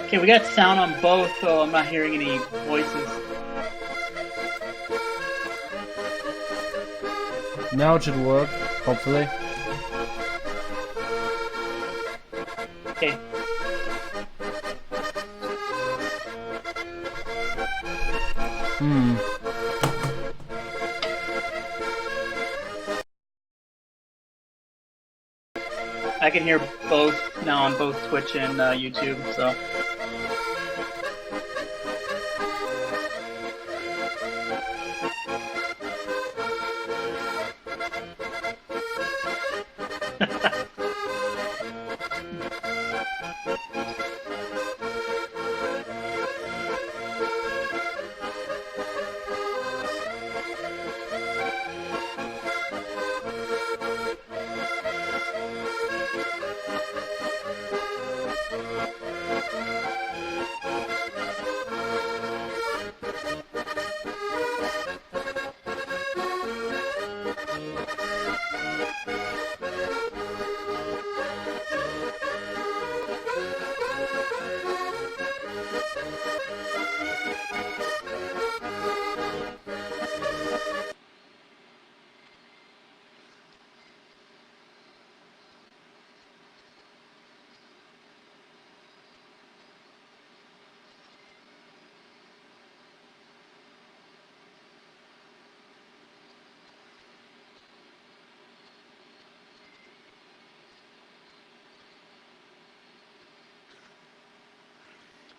Okay, we got sound on both, so I'm not hearing any voices. Now it should work, hopefully. Okay. Hmm. I can hear both now on both Twitch and YouTube, so.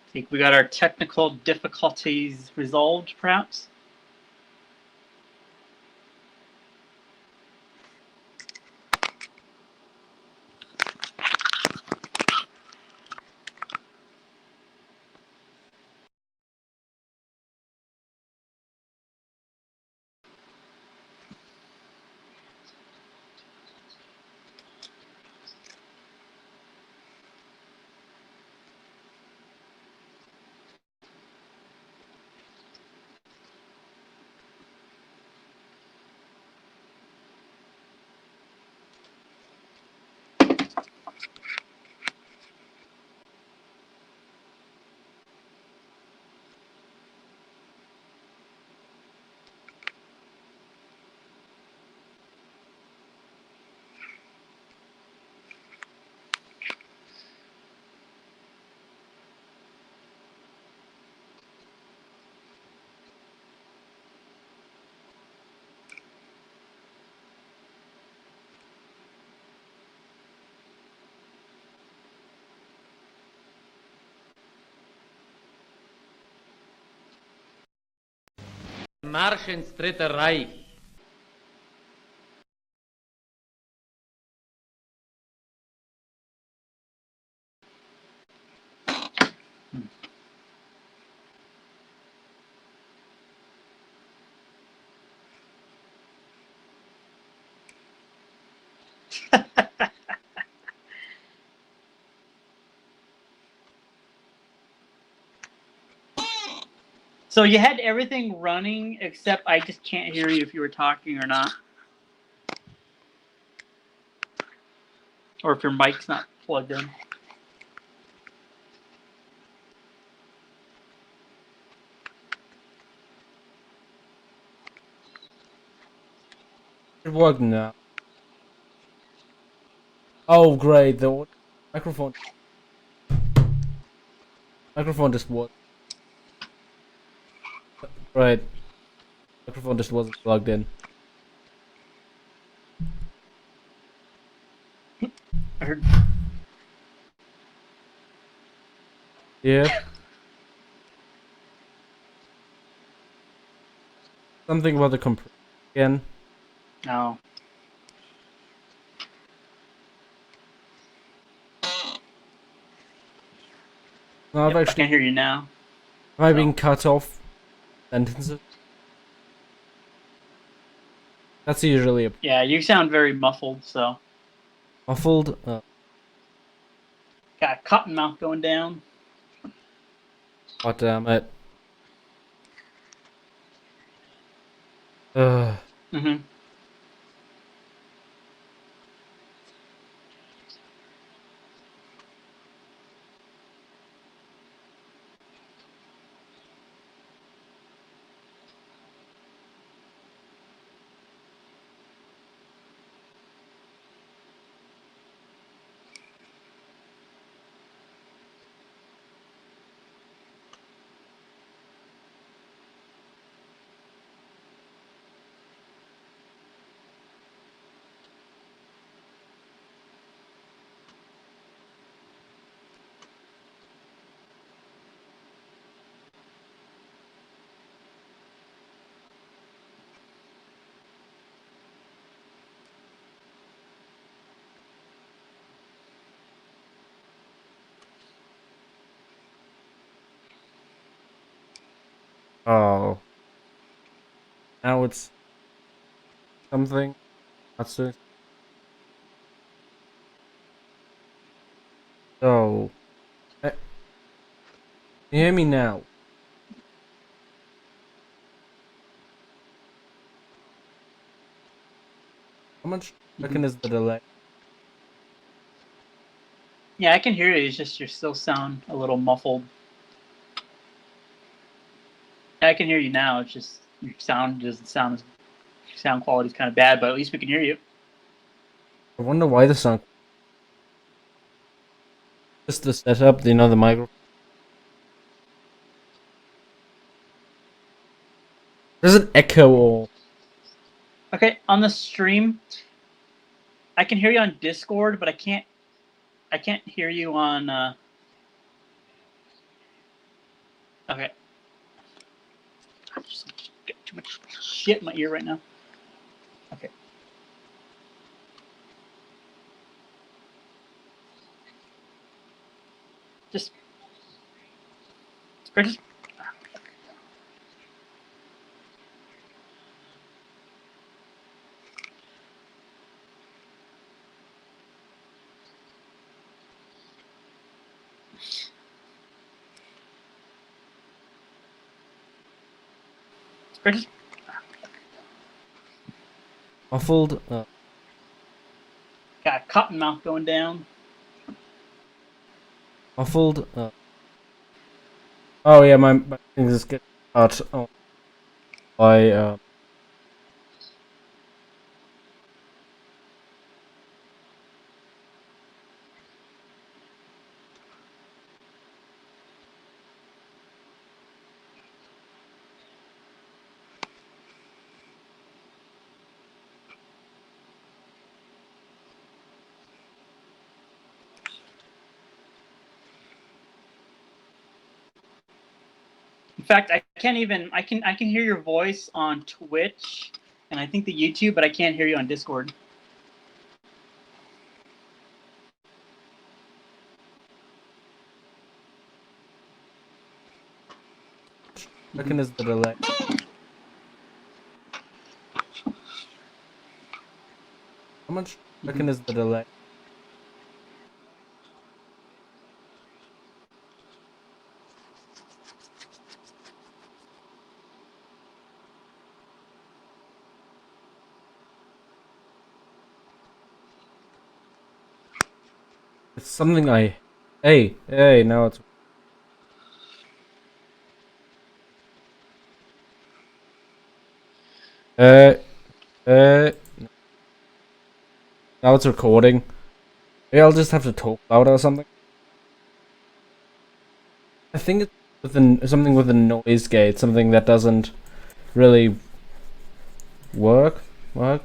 I think we got our technical difficulties resolved, perhaps. Marsch ins Dritte Reich. So you had everything running, except I just can't hear you if you were talking or not. Or if your mic's not plugged in. It worked now. Oh, great. The microphone. Microphone just was. Right. Microphone just wasn't plugged in. I heard. Yep. Something about the compressor again. No. No, I've Yep, I actually. can hear you now. Am I So. being cut off sentences? That's usually a Yeah, you sound very muffled, so. muffled. Got a cotton mouth going down. God damn it. Mm-hmm. Oh. Now it's something. That's doing. So. Can you hear me now? How much second is the delay? Yeah, I can hear you. It's just you still sound a little muffled. Yeah, I can hear you now. It's just your sound doesn't sound. Sound quality's kind of bad, but at least we can hear you. I wonder why the sound. Just the setup, you know, the microphone. Does it echo or? Okay, on the stream, I can hear you on Discord, but I can't. I can't hear you on. Okay. I just get too much shit in my ear right now. Okay. Just. Or just. Or just. Muffled? Got a cotton mouth going down. Muffled? Oh yeah, my things just get cut off by In fact, I can't even. I can hear your voice on Twitch, and I think the YouTube, but I can't hear you on Discord. second is the delay. How much second is the delay? It's something I. Hey, now it's. Uh, uh. Now it's recording. Maybe I'll just have to talk louder or something. I think it's something with a noise gate, something that doesn't really work. Work.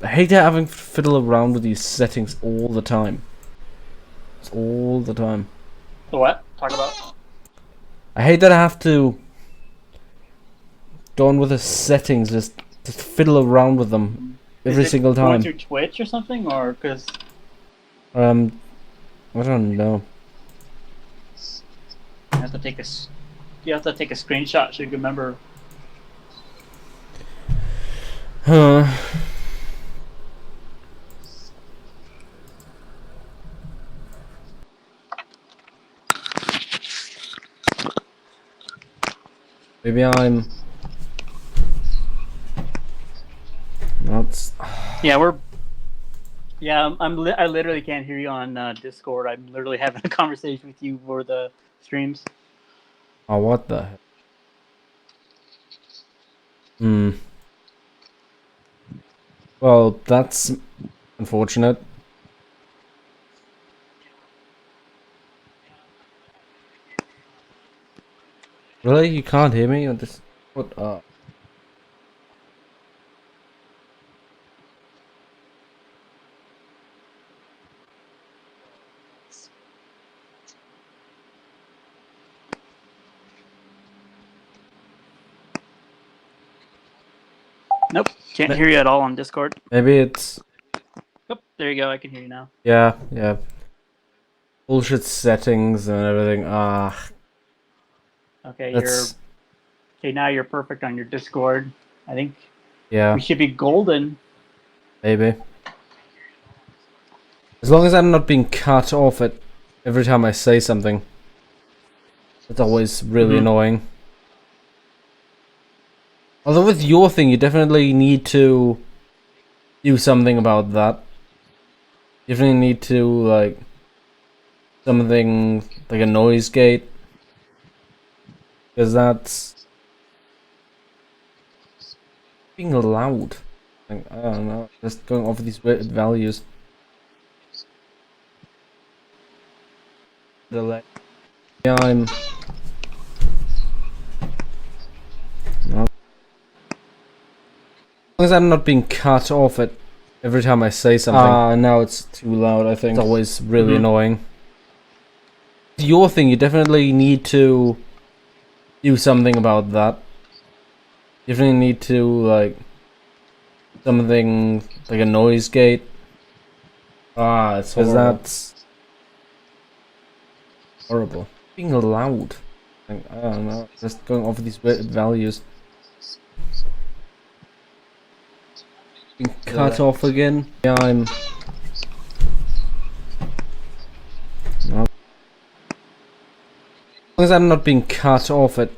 I hate having to fiddle around with these settings all the time. It's all the time. The what? Talk about. I hate that I have to go on with the settings, just fiddle around with them every single Going time. through Twitch or something, or because I don't know. you have to take a you have to take a screenshot so you can remember. Huh. Maybe I'm not. Yeah, we're. Yeah, I literally can't hear you on Discord. I'm literally having a conversation with you for the streams. Oh, what the heck? Hmm. Well, that's unfortunate. Really? You can't hear me on this? What? Nope, can't hear you at all on Discord. Maybe it's. Oh, there you go. I can hear you now. Yeah. Bullshit settings and everything. Ah. Okay, That's okay. Now you're perfect on your Discord. I think yeah, we should be golden. maybe. As long as I'm not being cut off at every time I say something. That's always really annoying. Although with your thing, you definitely need to do something about that. You definitely need to, like, something like a noise gate. Because that's being loud. Like, I don't know, just going off these weird values. Yeah, I'm. No. As long as I'm not being cut off at every time I say something. Now it's too loud, I think. It's always really annoying. With your thing, you definitely need to do something about that. You definitely need to, like, something like a noise gate. It's horrible. That's horrible. Being loud. Like, I don't know, just going off these weird values. Being cut off again. Yeah, I'm. No. As long as I'm not being cut off at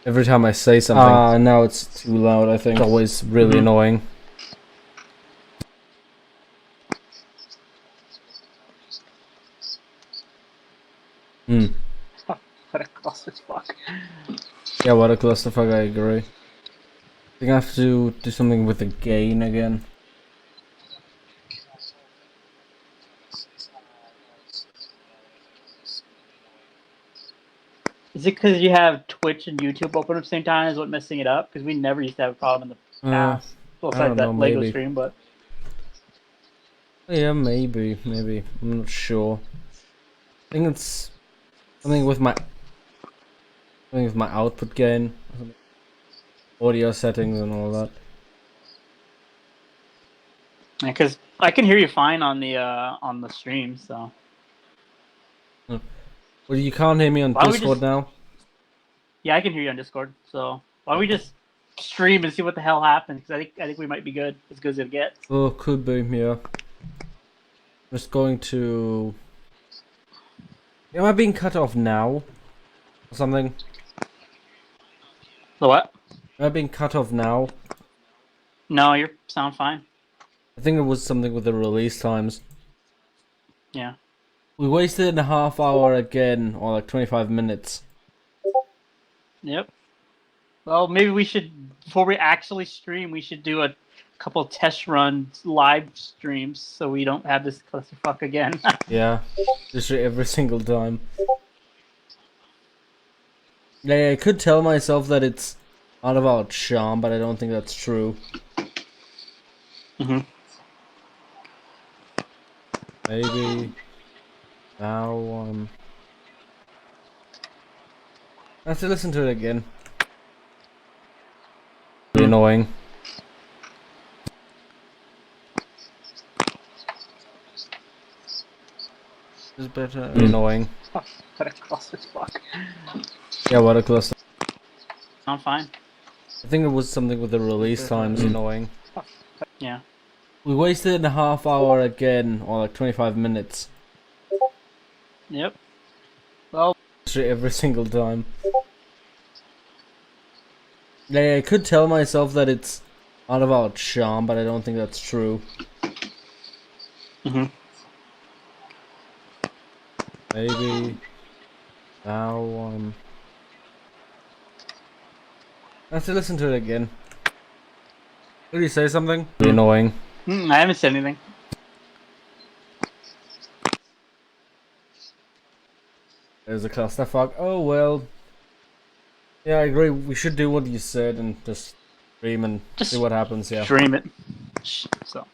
every time I say something. Now it's too loud, I think. It's always really annoying. What a clusterfuck. Yeah, what a clusterfuck, I agree. I think I have to do something with the gain again. Is it because you have Twitch and YouTube open at the same time? Is what messing it up? Because we never used to have a problem in the past. I Besides don't know, that Lego maybe. stream, but Yeah, maybe. I'm not sure. I think it's something with my output gain, audio settings and all that. because I can hear you fine on the stream. So Well, you can't hear me on why don't we Discord just? now? Yeah, I can hear you on Discord. So why don't we just stream and see what the hell happens? Because I think we might be good, as good as it gets. Oh, could be, yeah. Just going to... Am I being cut off now? Or something? So what? Am I being cut off now? No, you sound fine. I think it was something with the release times. Yeah. We wasted a half hour again, or like 25 minutes. Yep. Well, maybe we should, before we actually stream, we should do a couple test runs, live streams, so we don't have this clusterfuck again. Yeah, just every single time. Yeah, I could tell myself that it's not about charm, but I don't think that's true. Maybe now I have to listen to it again. Really annoying. Is better. Annoying. What a clusterfuck. Yeah, what a cluster. I'm fine. I think it was something with the release times. Annoying. Yeah. We wasted a half hour again, or like 25 minutes. Yep. Well, Every single time. Yeah, I could tell myself that it's not about charm, but I don't think that's true. Maybe now I have to listen to it again. Did you say something? Really annoying. I haven't said anything. There's a clusterfuck. Oh well. Yeah, I agree. We should do what you said and just stream and Just see what happens. Yeah. Stream it. So.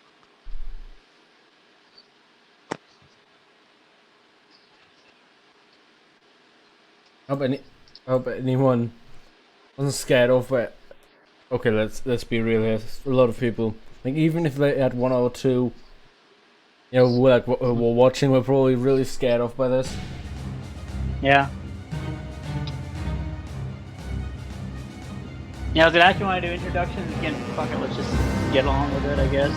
I hope anyone wasn't scared of it. Okay, let's be real here. A lot of people, like, even if they had 1 or 2, you know, we're watching, we're probably really scared off by this. Yeah. Yeah, I was gonna ask you want to do introductions again. Fuck it, let's just get on with it, I guess.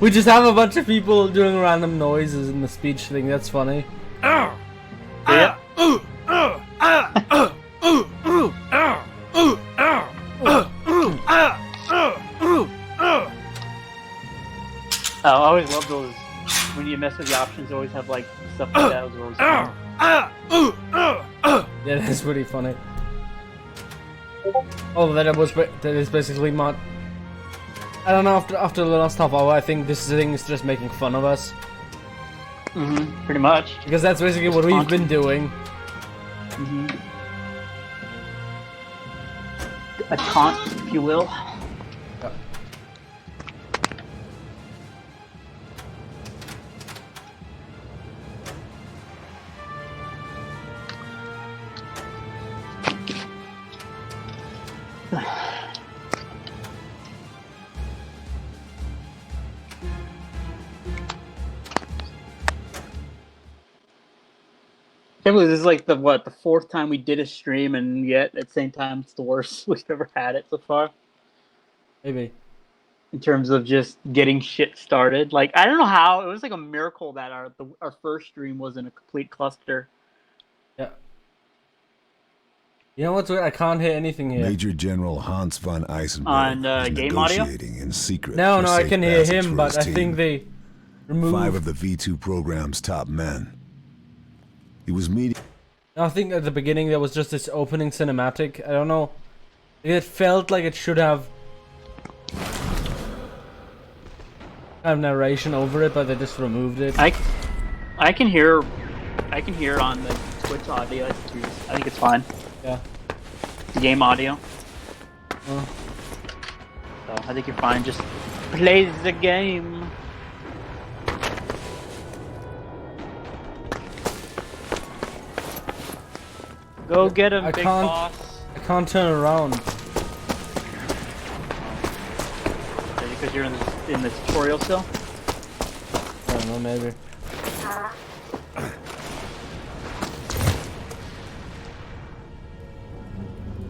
We just have a bunch of people doing random noises in the speech thing. That's funny. Yeah. I always love those. When you mess with the options, you always have like stuff like that. It was always fun. Yeah, that's pretty funny. Oh, that is basically mod. I don't know. After the last half hour, I think this thing is just making fun of us. Pretty much. Because that's basically what we've been doing. A taunt, if you will. Yeah. Can't believe this is like the fourth time we did a stream, and yet at the same time it's the worst we've ever had it so far. Maybe. In terms of just getting shit started. Like, I don't know how, it was like a miracle that our first stream wasn't a complete cluster. Yeah. You know what's weird? I can't hear anything here. Major General Hans von Eisenberg On, is game audio? negotiating in secret. No, for I safe can hear passage him, for but his I think team. they removed. 5 of the V2 program's top men. He was meeting. I think at the beginning there was just this opening cinematic. I don't know. It felt like it should have kind of narration over it, but they just removed it. I can hear on the Twitch audio. I think it's fine. Yeah. The game audio. Oh. So I think you're fine. Just play the game. Go get him, I big can't- boss. I can't turn around. Because you're in the tutorial still. I don't know, maybe.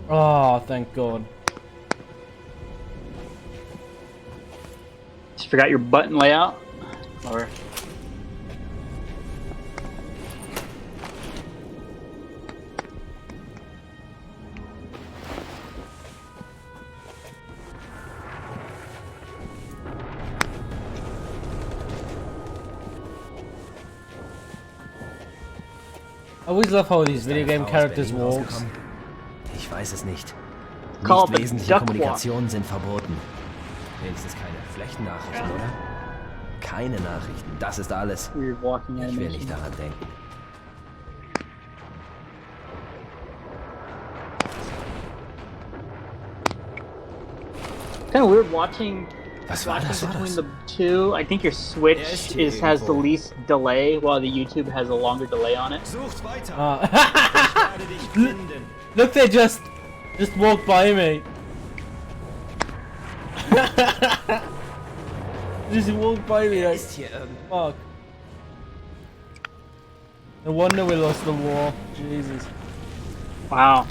Oh, thank God. Just forgot your button layout, or I always love how these video game characters walk. Ich weiß es nicht. Call Nicht it wesentliche Duck Walk. Kommunikationen sind verboten. Wenigstens keine Flächennachrichten, oder? Keine Nachrichten, das ist alles. weird walking Ich will animation. nicht daran denken. Kind of weird watching. Was war das? Between the two, I think your Switch has the least delay, while the YouTube has a longer delay on it. Sucht weiter. Ah. Look, they just walked by me. Just walked by me like, Ist hier irgendwo. fuck. No wonder we lost the war. Jesus. Wow.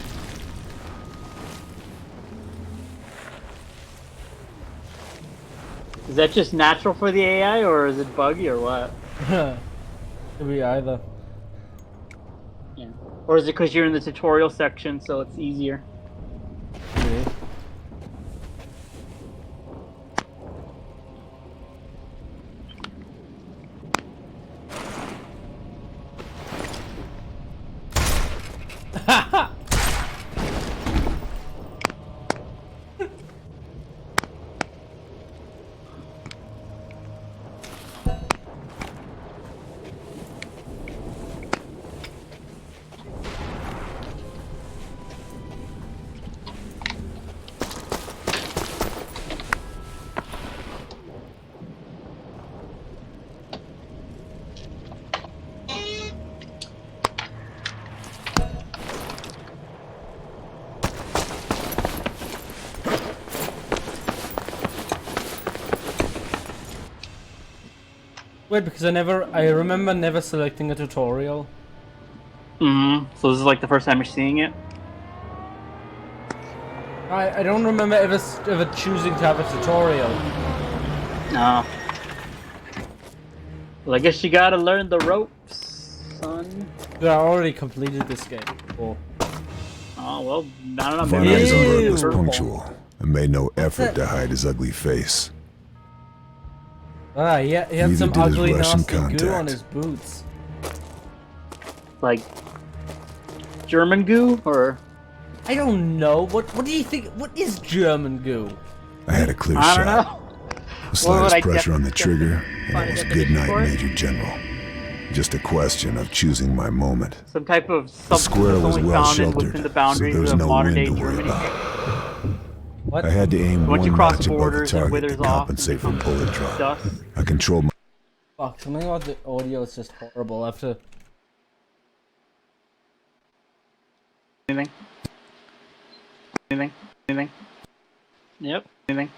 Is that just natural for the AI, or is it buggy, or what? Could be either. Yeah. Or is it because you're in the tutorial section, so it's easier? Maybe. Wait, because I remember never selecting a tutorial. So this is like the first time you're seeing it. I don't remember ever choosing to have a tutorial. No. Well, I guess you gotta learn the ropes, son. Dude, I already completed this game. Cool. Oh well, I don't know. Von Maybe Eisenberg was Ew. punctual and made no effort that? to hide his ugly face. Ah, yeah, he had Neither some did his ugly, Russian nasty goo on contact. his boots. Like German goo, or I don't know. What do you think? What is German goo? I had a clear I don't shot. know. The would slightest I pressure on the trigger, and find it a was definition good night, for it? Major General. Just a question of choosing my moment. Some type of The substance square that's was only well found sheltered, within the so boundaries there was of no modern wind day to worry Germany. about. What? I had to aim Once you one cross notch above the borders, it target withers to off and compensate for becomes bullet drop. dust. I controlled my Fuck, something about the audio is just horrible. I have to... Anything? Anything? Anything? Yep. Anything?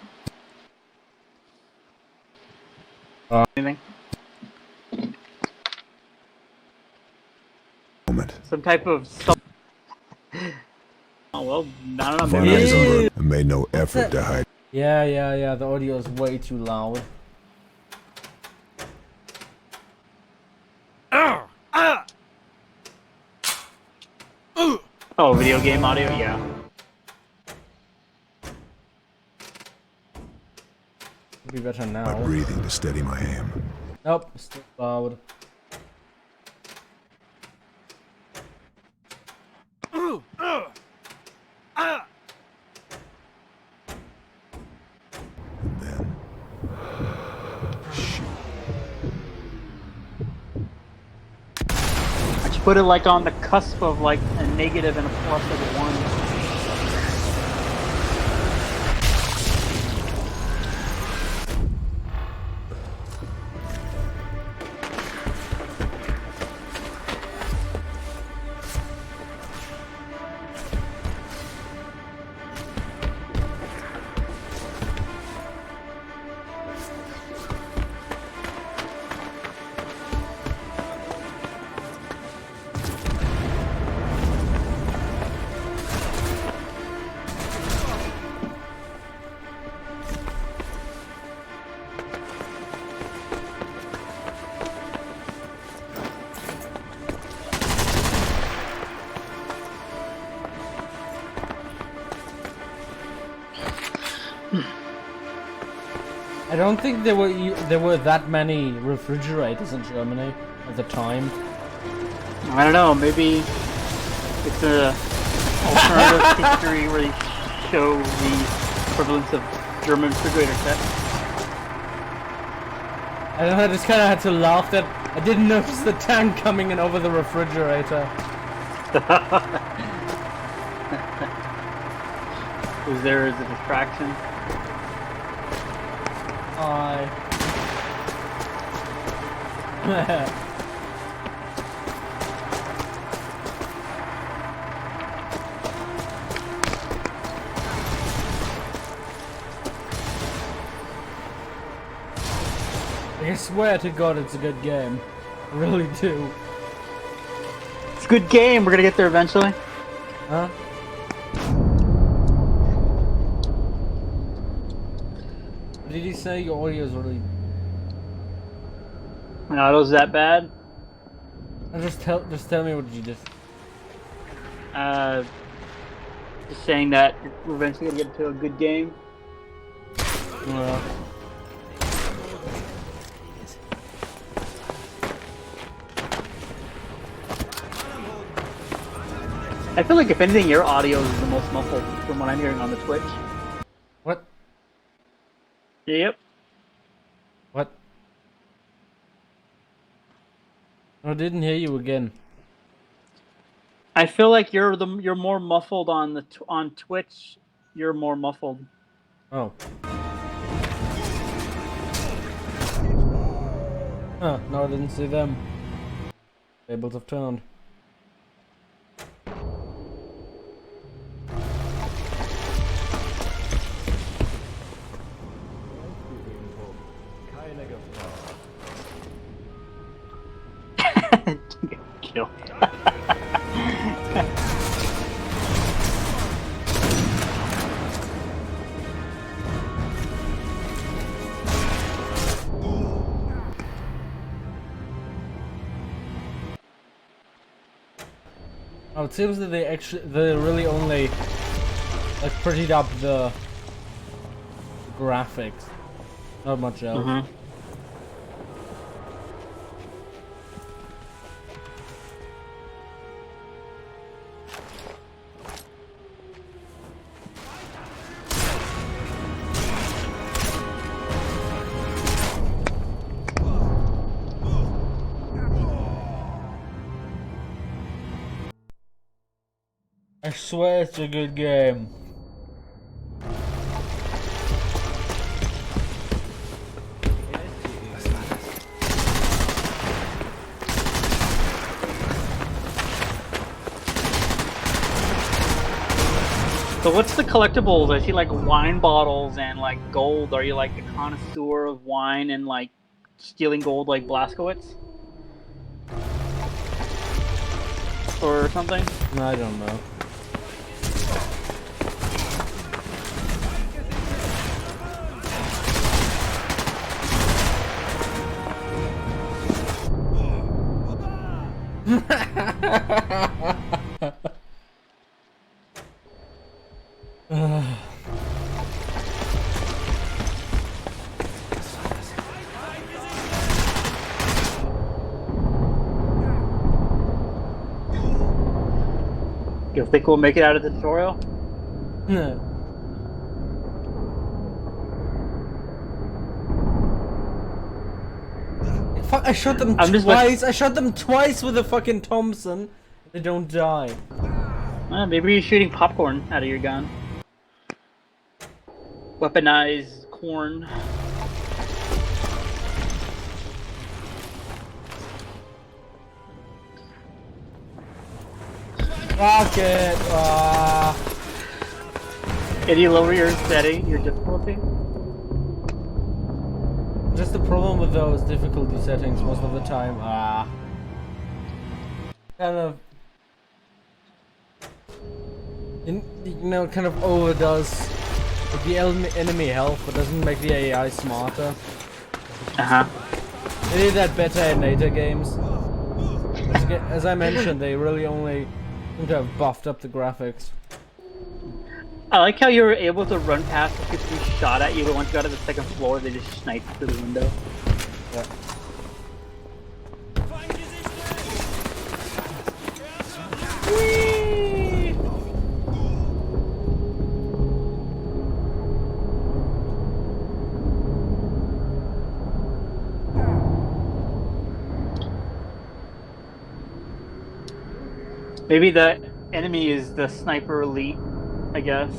Anything? moment. Some type of Oh well, I don't know. Von Maybe Eisenberg made no effort to hide. Yeah, the audio is way too loud. Oh, video game audio, yeah. It'd be better My now. breathing to steady my aim. Nope, still loud. And then, shoot. I should put it like on the cusp of like a negative and a plus of a one. I don't think there were that many refrigerators in Germany at the time. I don't know, maybe it's a alternative history where they show the equivalence of German refrigerator sets. I don't know, I just kind of had to laugh that I didn't notice the tank coming in over the refrigerator. Was there as a distraction? I swear to God it's a good game. I really do. It's a good game, we're gonna get there eventually. Huh? What did he say? Your audio is really... Not was that bad. Just tell me what you just... Just saying that we're eventually gonna get to a good game. I feel like if anything, your audio is the most muffled from what I'm hearing on the Twitch. What? Yep. What? I didn't hear you again. I feel like you're more muffled on the on Twitch. You're more muffled. Oh. Huh, no, I didn't see them. Tables have turned. Oh, it seems that they really only like prettied up the graphics. Not much else. Mhm. I swear it's a good game. So what's the collectibles? I see like wine bottles and like gold. Are you like a connoisseur of wine and like stealing gold like Blaskowitz? Or something? I don't know. You think we'll make it out of the tutorial? No. Fuck, I shot them twice! I shot them twice with a fucking Thompson. They don't die. Maybe you're shooting popcorn out of your gun. Weaponized corn. Fuck it! Can you lower your setting, your difficulty? Just the problem with those difficulty settings most of the time. Kind of. You know, kind of overdoes like, the enemy health, but doesn't make the AI smarter. They did that better in later games. As I mentioned, they really only seem to have buffed up the graphics. I like how you were able to run past the people who shot at you, but once you got to the second floor, they just sniped through the window. Yeah. Maybe the enemy is the sniper elite, I guess.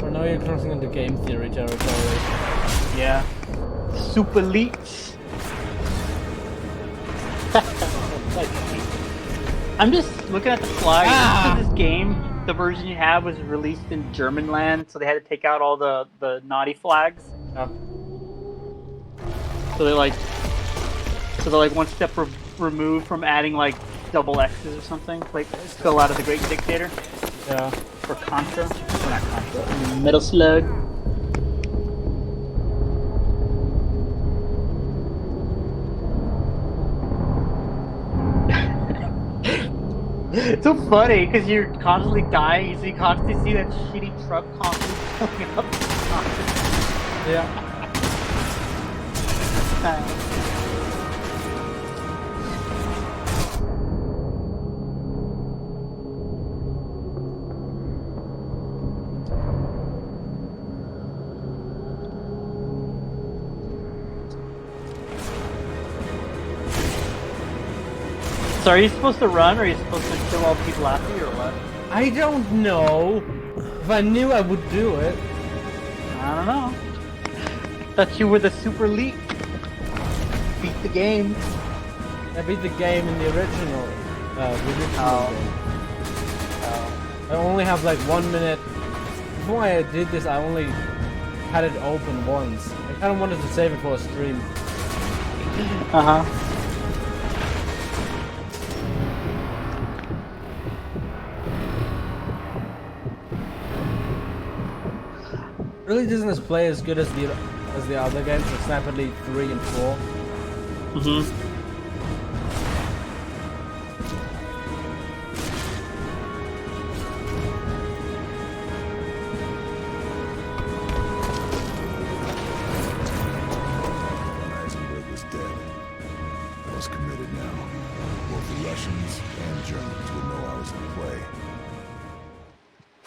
Or now you're crossing into game theory territory. Yeah. Super elites. I'm just looking at the flag. This game, the version you have was released in German land, so they had to take out all the naughty flags. Yeah. So they're like one step removed from adding like double X's or something, like Spill Out of the Great Dictator. Yeah. Or Contra. Or not Contra. Metal Slug. It's so funny because you're constantly dying, so you constantly see that shitty truck constantly coming up. Yeah. So are you supposed to run, or are you supposed to kill all the people after you, or what? I don't know. If I knew, I would do it. I don't know. Thought you were the super elite. Beat the game. I beat the game in the original. Game. I only have like 1 minute. Before I did this, I only had it open once. I kind of wanted to save it for a stream. Really doesn't this play as good as the other games, like Sniper Elite 3 and 4?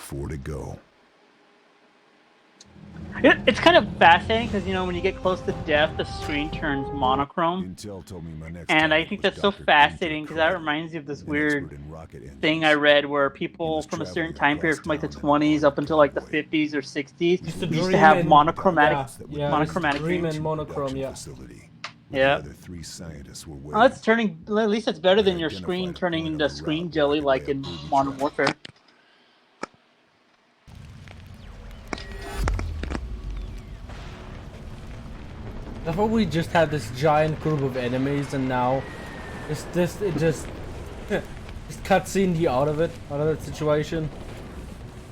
4 to go. It's kind of fascinating because when you get close to death, the screen turns monochrome, Intel told me my next and I target think was that's so Dr. fascinating because that Quinto reminds you of this an weird expert in rocket thing I engines. read where He people was from a certain traveling time period, across from like the town 20s up until like the Boy. 50s or 60s, Used to used to dream have in monochromatic, yeah, monochromatic dream dreams. in monochrome, production yeah. facility, where Yeah. the other 3 scientists were Well, waiting. that's turning. At least it's better I than your identified screen a turning point on into the screen route jelly where I like could in lay a booby Modern trap. Warfare. I thought we just had this giant group of enemies, and now it just cutscene you out of that situation.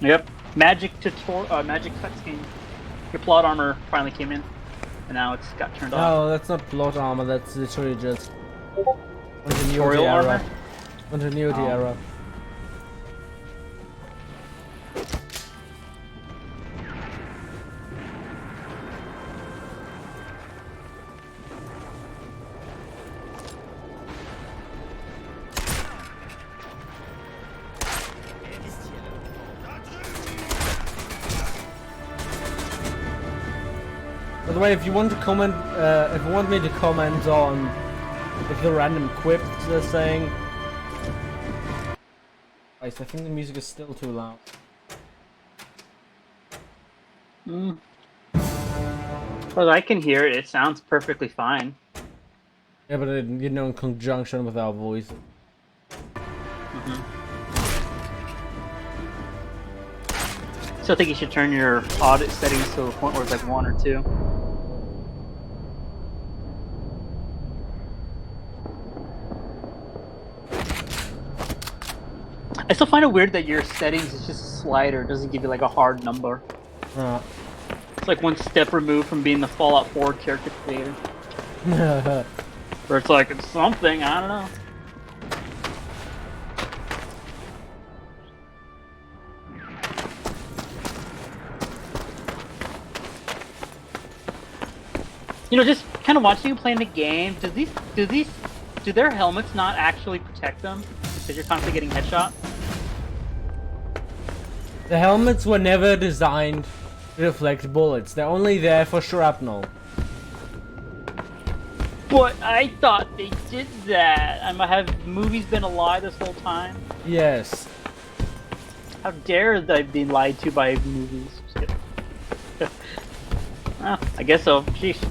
Yep. Magic magic cutscene. Your plot armor finally came in, and now it's got turned off. No, that's not plot armor. That's literally just continuity Tutorial error. armor? Continuity Oh. error. By the way, if you want to comment, if you want me to comment on if the random quips they're saying, I think the music is still too loud. Well, I can hear it. It sounds perfectly fine. Yeah, but in conjunction with our voice. So I think you should turn your audit settings to a point where it's like 1 or 2. I still find it weird that your settings is just a slider. It doesn't give you like a hard number. It's like one step removed from being the Fallout 4 character creator. Where it's like, it's something, I don't know. Just kind of watching you playing the game, do their helmets not actually protect them? Because you're constantly getting headshot? The helmets were never designed to deflect bullets. They're only there for shrapnel. But I thought they did that. Have movies been a lie this whole time? Yes. How dare they be lied to by movies? Just kidding. Well, I guess so. Sheesh.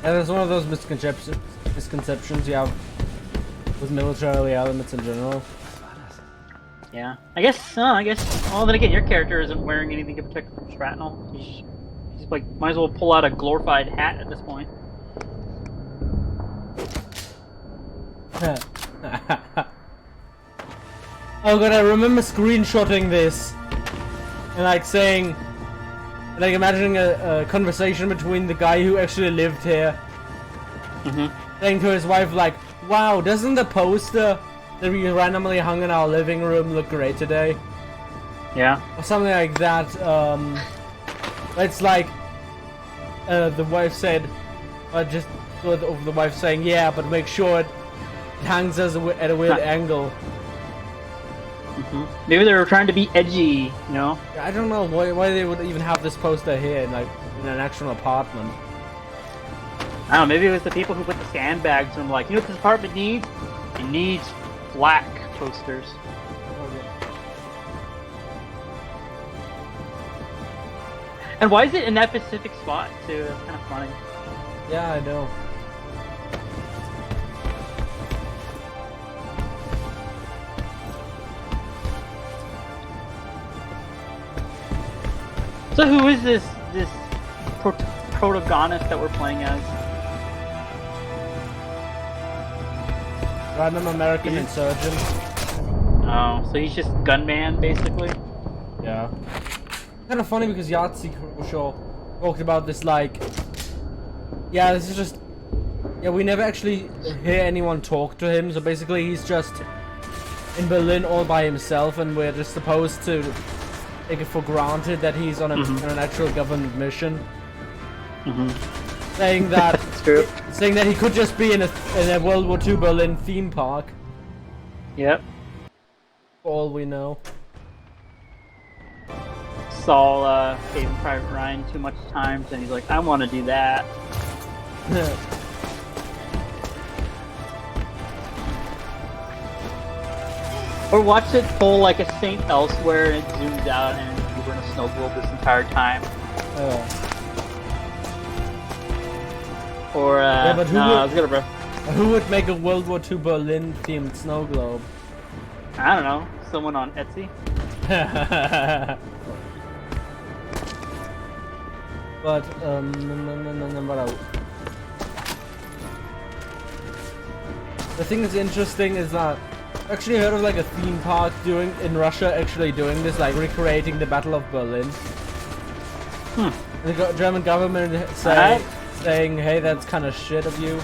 Yeah, that's one of those misconceptions you have with military elements in general. Yeah. I guess. Well, then again, your character isn't wearing anything to protect him from shrapnel. He's like, might as well pull out a glorified hat at this point. Oh god, I remember screenshotting this and like saying, like imagining a conversation between the guy who actually lived here, saying to his wife like, "Wow, doesn't the poster that we randomly hung in our living room look great today?" Yeah. Or something like that. It's like the wife said, just over the wife saying, "Yeah, but make sure it hangs us at a weird angle." Maybe they were trying to be edgy, I don't know why they would even have this poster here in an actual apartment. I don't know, maybe it was the people who put the sandbags and were like, you know what this apartment needs? It needs black posters. And why is it in that specific spot too? That's kind of funny. Yeah, I know. So who is this protagonist that we're playing as? Random American insurgent. Oh, so he's just gunman basically? Yeah. Kind of funny because Yahtzee Croshaw talked about this like, yeah, this is just, yeah, we never actually hear anyone talk to him, so basically he's just in Berlin all by himself and we're just supposed to take it for granted that he's on an actual government mission. Saying that saying that he could just be in a World War II Berlin theme park. Yep. For all we know. saw Saving Private Ryan too much times, and he's like, I want to do that. Or watch it pull like a Saint Elsewhere and it zooms out and you were in a snow globe this entire time. Or but who no, would- I was gonna. Who would make a World War II Berlin themed snow globe? I don't know, someone on Etsy. But the thing that's interesting is that I actually heard of like a theme park in Russia actually doing this, like recreating the Battle of Berlin. And the German government saying, hey, that's kind of shit of you.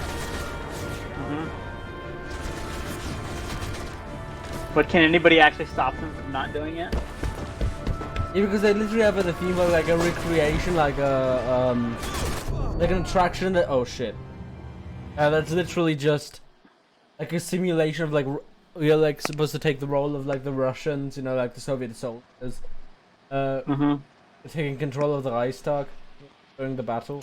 But can anybody actually stop them from not doing it? Yeah, because they literally have the theme of like a recreation, like an attraction that, oh shit. That's literally just like a simulation of like you're like supposed to take the role of like the Russians, you know, like the Soviet soldiers, taking control of the Reichstag during the battle.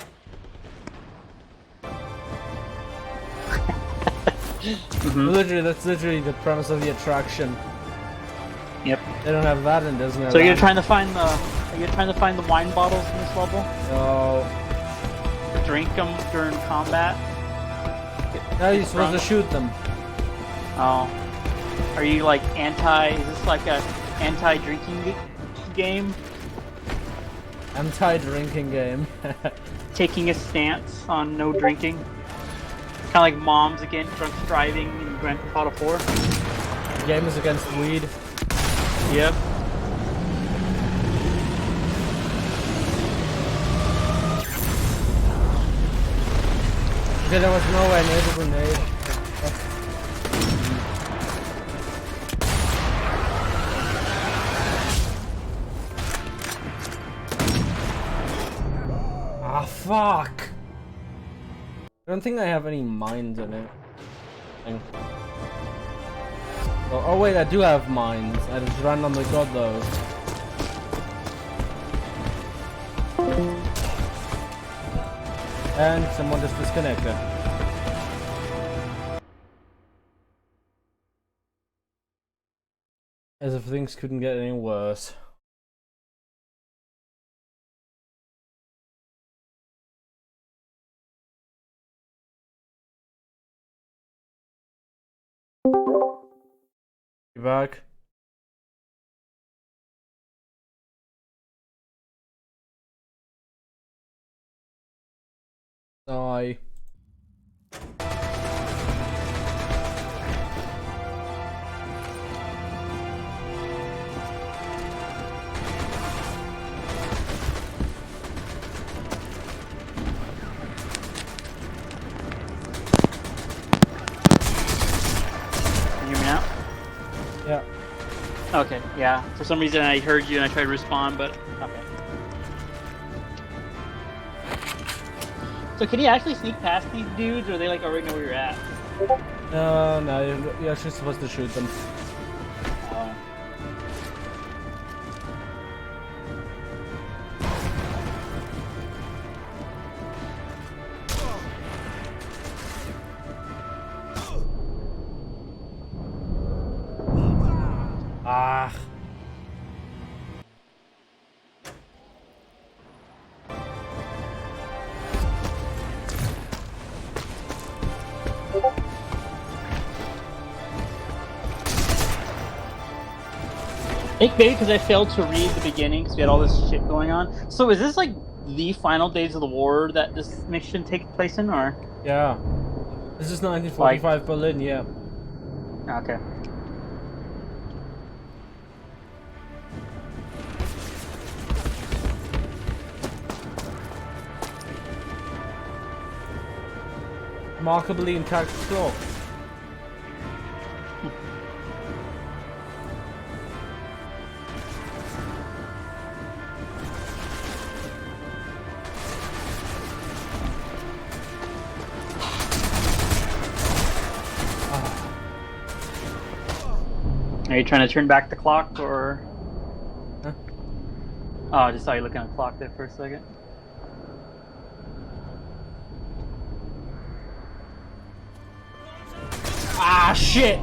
Literally, that's literally the premise of the attraction. Yep. They don't have that in Disneyland. So you're trying to find the wine bottles in this level? No. Drink them during combat? No, you're supposed to shoot them. Oh. Are you like is this like a anti-drinking game? Anti-drinking game. Taking a stance on no drinking? Kind of like Moms Against Drunk Driving in Grand Theft Auto 4? The game is against weed. Yep. Okay, there was nowhere near the grenade. Ah, fuck! I don't think I have any mines in it. Oh wait, I do have mines. I just randomly got those. And someone just disconnected. As if things couldn't get any worse. You back? Die. Can you hear me now? Yeah. Okay, yeah. For some reason I heard you and I tried to respond, but okay. So can you actually sneak past these dudes, or they like already know where you're at? No, you're actually supposed to shoot them. Oh. Ah. I think maybe because I failed to read the beginning because we had all this shit going on. So is this like the final days of the war that this mission takes place in, or? Yeah. This is 1945 Berlin, yeah. Okay. Remarkably intact still. Are you trying to turn back the clock, or? Huh? Oh, I just saw you looking at the clock there for a second. Ah, shit!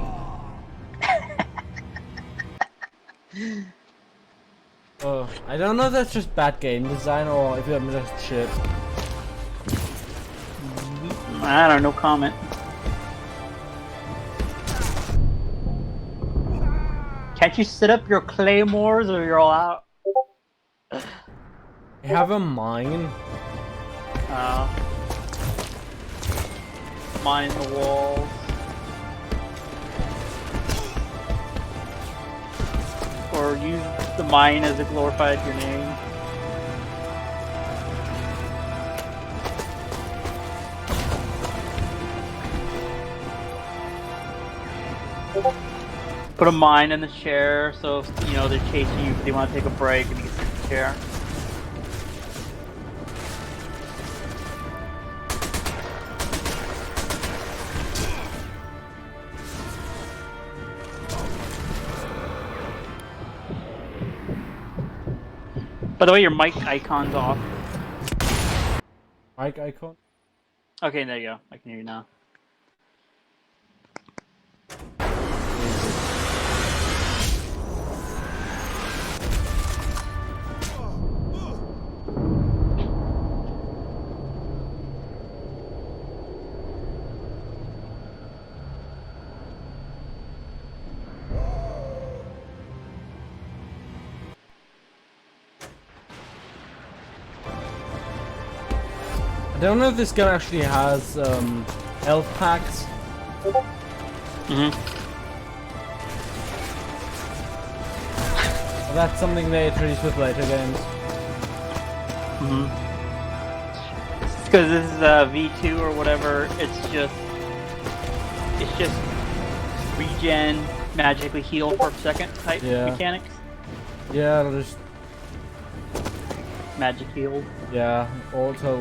Oh, I don't know if that's just bad game design or if I'm just shit. I don't know, no comment. Can't you set up your claymores or you're all out? I have a mine. Mine in the walls. Or use the mine as a glorified grenade. Put a mine in the chair, so if, you know, they're chasing you, but they want to take a break, and you can sit in the chair. By the way, your mic icon's off. Mic icon? Okay, there you go. I can hear you now. I don't know if this gun actually has health packs. That's something they introduce with later games. Because this is V2 or whatever, it's just regen, magically heal for a second type mechanics. Yeah, it'll just Magic heal. yeah, auto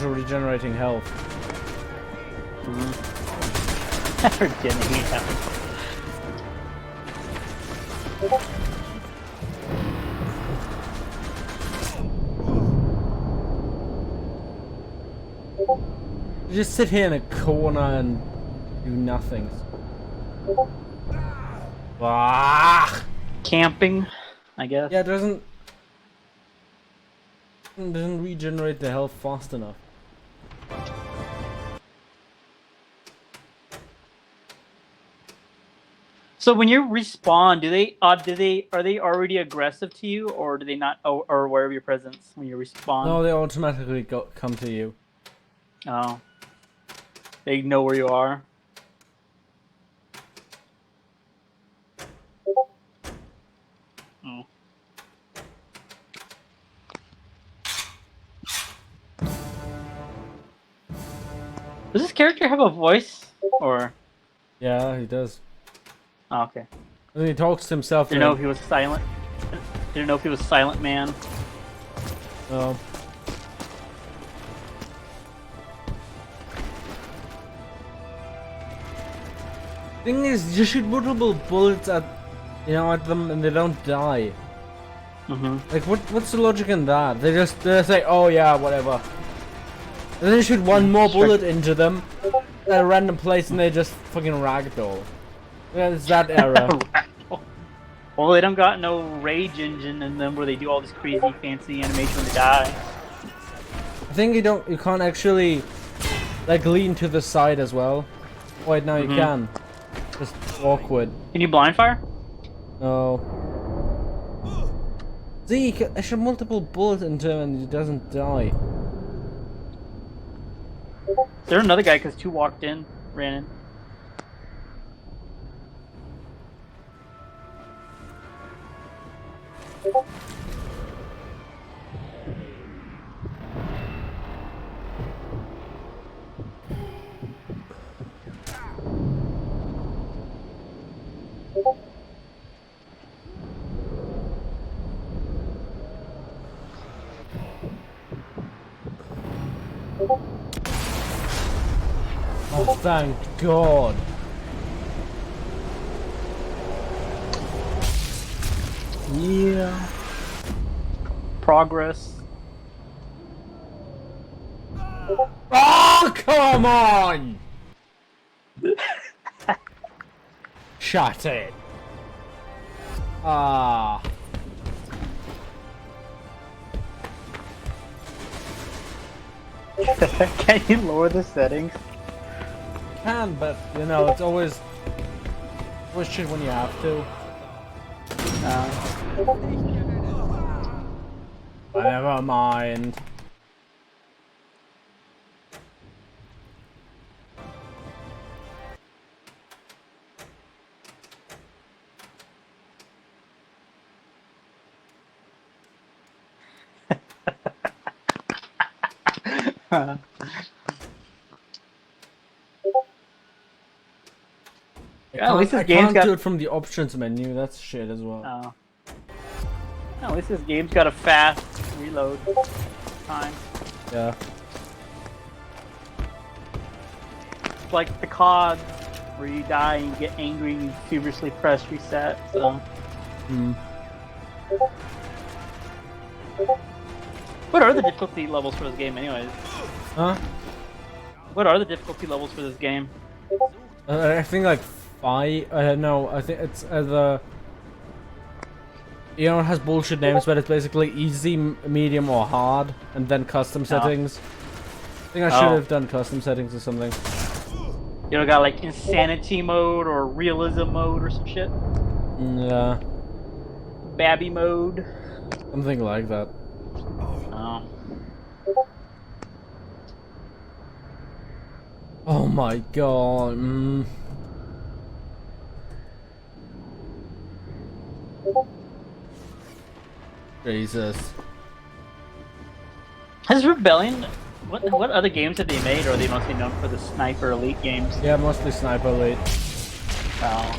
regenerating health. Regenerating health. You just sit here in a corner and do nothing. Ah! Camping, I guess. Yeah, it doesn't regenerate the health fast enough. So when you respawn, are they already aggressive to you, or do they not, or aware of your presence when you respawn? No, they automatically come to you. Oh, they know where you are. Oh. Does this character have a voice, or? Yeah, he does. Oh, okay. And he talks to himself. Didn't know if he was silent. Didn't know if he was Silent Man. Oh. Thing is, you shoot multiple bullets at them and they don't die. Like, what's the logic in that? They say, oh yeah, whatever. And then you shoot one more bullet into them at a random place and they just fucking ragdoll. Yeah, it's that error. Well, they don't got no rage engine in them where they do all this crazy fancy animation when they die. I think you can't actually like lean to the side as well. Wait, now you can. Just awkward. Can you blind fire? No. See, I shot multiple bullets into him and he doesn't die. Is there another guy? Because two walked in, ran in. Oh, thank God. Yeah. progress. Oh, come on! Shut it. Ah. Can you lower the settings? Can, but you know, it's always shit when you have to. Never mind. Yeah, at least this I game's can't got. do it from the options menu. That's shit as well. Oh. At least this game's got a fast reload time. Yeah. It's like the COD, where you die and you get angry and you feverishly press reset. So. Hmm. What are the difficulty levels for this game, anyways? Huh? What are the difficulty levels for this game? I think like 5. No, I think it's the. You know, it has bullshit names, but it's basically easy, medium, or hard, and then custom settings. I think I should have done custom settings or something. You know, got like insanity mode or realism mode or some shit. Yeah, Babby mode. something like that. Oh. Oh my god. Jesus. Has Rebellion? What other games have they made, or are they mostly known for the Sniper Elite games? Yeah, mostly Sniper Elite. Oh.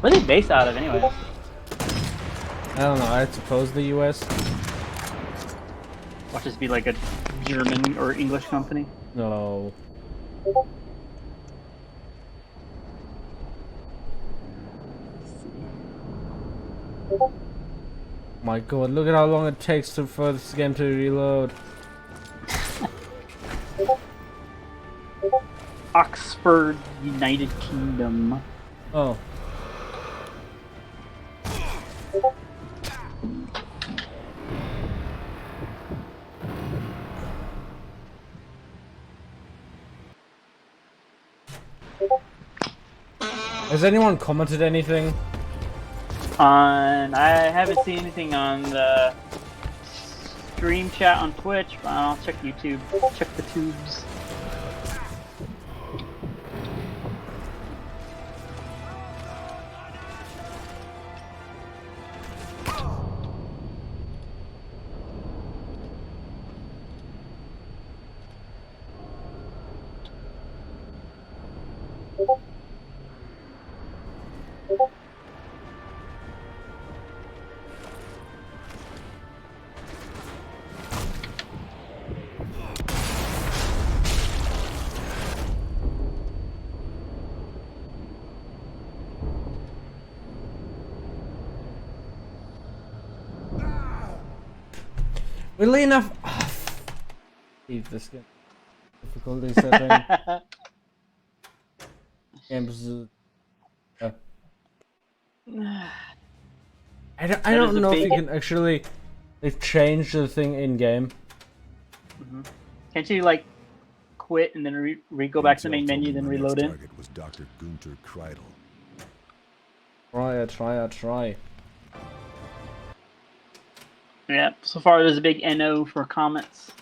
Where are they based out of, anyways? I don't know, I suppose the US? Watch this be like a German or English company. No. My god, look at how long it takes for this game to reload. Oxford, United Kingdom. Oh. Has anyone commented anything? I haven't seen anything on the stream chat on Twitch, but I'll check YouTube. Check the tubes. Weirdly enough, leave this game. Difficulty setting. Games. I don't know if you can actually change the thing in game. Can't you like quit and then go back to the main menu, then reload in? Target was Dr. Gunter Kreidel. Try. Yeah. So far, there's a big NO for comments.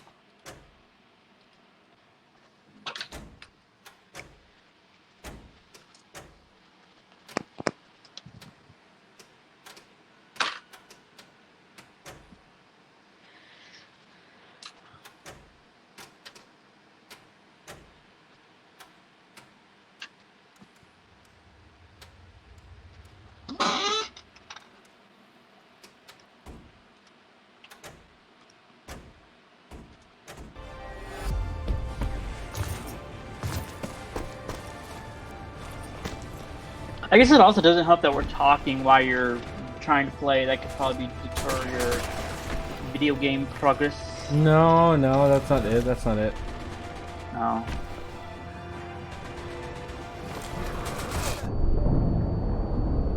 I guess it also doesn't help that we're talking while you're trying to play that could probably deter your video game progress? No, that's not it. That's not it. No.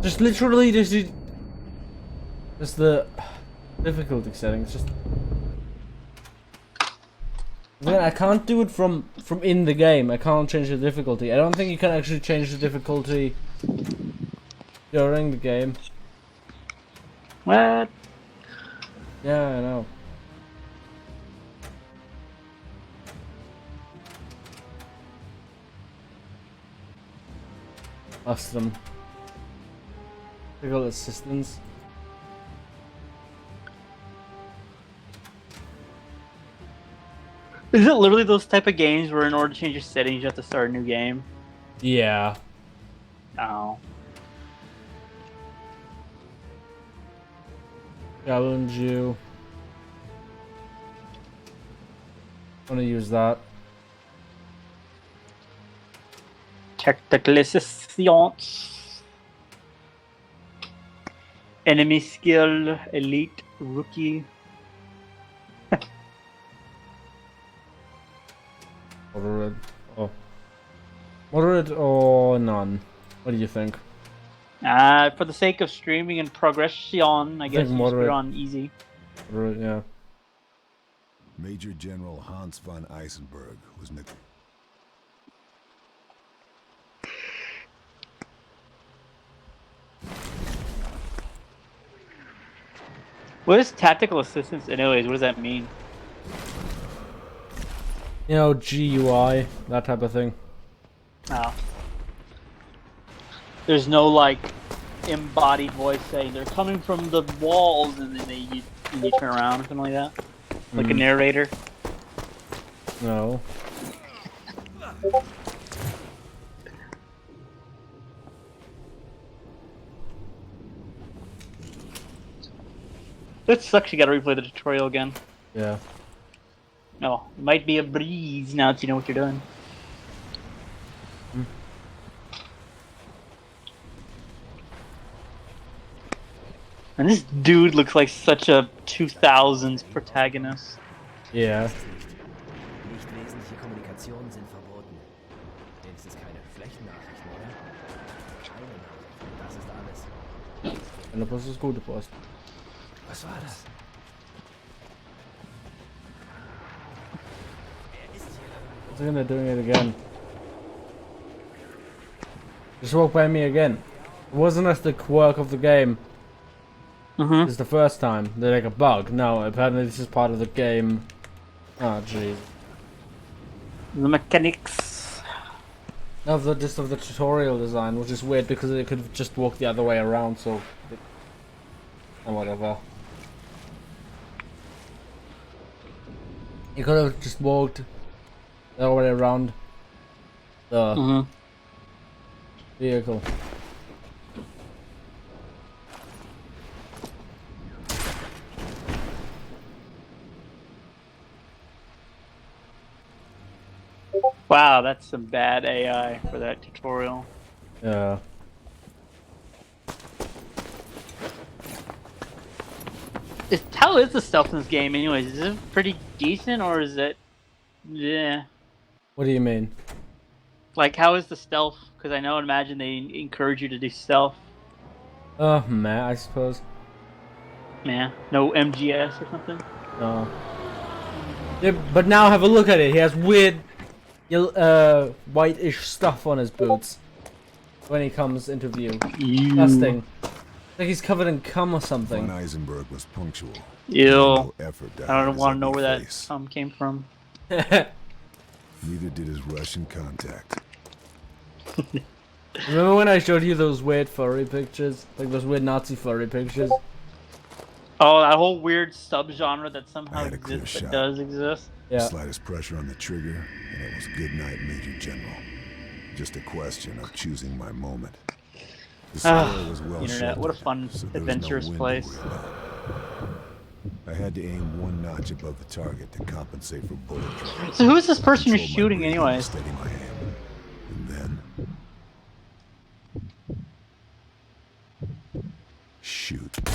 Just literally just the difficulty settings. Just then I can't do it from in the game. I can't change the difficulty. I don't think you can actually change the difficulty during the game. What? Yeah, I know. Custom. Technical assistance. Is it literally those type of games where in order to change your settings you have to start a new game? Yeah. Oh. Challenge you. I'm gonna use that. Tactical assistance. Enemy skill, elite, rookie. Moderate. Oh. Moderate or none? What do you think? For the sake of streaming and progression, I guess you just put it moderate. on easy. Moderate, yeah. Major General Hans von Eisenberg was What is tactical assistance anyways? What does that mean? You know, GUI, that type of thing. Oh. There's no like embodied voice saying they're coming from the walls and then you turn around or something like that? Like a narrator? No. That sucks, you gotta replay the tutorial again. Yeah. No, it might be a breeze now that you know what you're doing. And this dude looks like such a 2000s protagonist. Yeah. Nicht wesentliche Kommunikationen sind verboten. Wenigstens keine schlechten Nachrichten, oder? Keine Nachrichten, das ist alles. Eine Post ist gute Post. Was war das? What's they're doing it again? Just walk by me again. It wasn't as the quirk of the game. This is the first time. They're like a bug. No, apparently this is part of the game. Oh, jeez. The mechanics. Of the just of the tutorial design, which is weird because it could have just walked the other way around. So, and whatever. You could have just walked the other way around the vehicle. Wow, that's some bad AI for that tutorial. Yeah. How is the stealth in this game anyways? Is it pretty decent or is it... Yeah. What do you mean? Like, how is the stealth? Because I know, imagine they encourage you to do stealth. Oh, man, I suppose. Yeah. No MGS or something? No. Yeah, but now have a look at it. He has weird, whitish stuff on his boots when he comes into view. Disgusting. Like he's covered in cum or something. Von Eisenberg was punctual. Ew. No effort to I hide don't his want to know ugly where that face. cum came from. Neither did his Russian contact. Remember when I showed you those weird furry pictures? Like those weird Nazi furry pictures? Oh, that whole weird subgenre that somehow I had a clear exists, that shot. does exist. Yeah. Slightest pressure on the trigger, and it was good night, Major General. Just a question of choosing my moment. The square was well Internet, what a sheltered, fun, so there was no adventurous wind to place. worry about. I had to aim one notch above the target to compensate for bullet drop. So who is this person you're Control my shooting breathing, anyways? Steady my hand, and then shoot.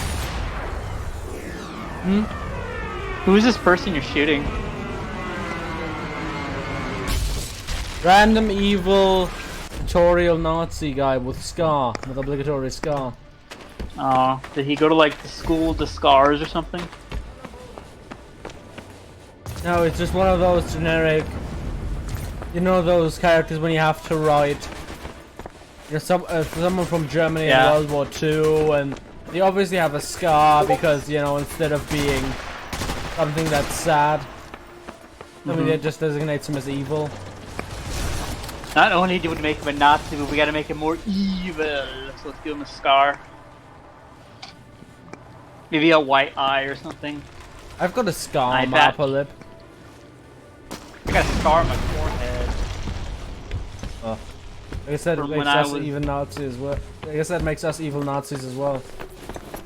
Who is this person you're shooting? Random evil tutorial Nazi guy with scar, with obligatory scar. Oh, did he go to like the school of the scars or something? No, it's just one of those generic. You know those characters when you have to write. You're someone from Germany in World War II, and they obviously have a scar because, you know, instead of being something that's sad, I mean, they just designates him as evil. Not only do we make him a Nazi, but we gotta make him more evil. So let's give him a scar. Maybe a white eye or something. I've got a scar Eye on my patch. upper lip. I got a scar on my forehead. Oh. I guess that From makes when I us was- evil Nazis as well. I guess that makes us evil Nazis as well.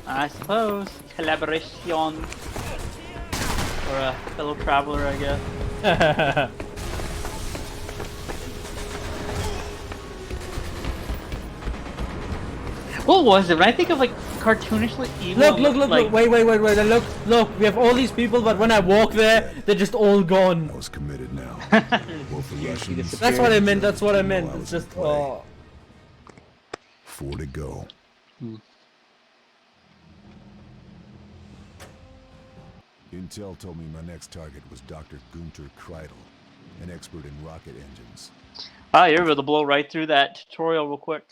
I suppose. Collaboration. Or a fellow traveler, I guess. What was it? When I think of like cartoonishly evil. Look, wait, look, we have all these people, but when I walk there, they're just all gone. I was committed now. Both the Russians. That's what I meant, that's what I know meant. I It's was in just, play. oh. 4 to go. Intel told me my next target was Dr. Gunter Kreidel, an expert in rocket engines. Ah, you're able to blow right through that tutorial real quick.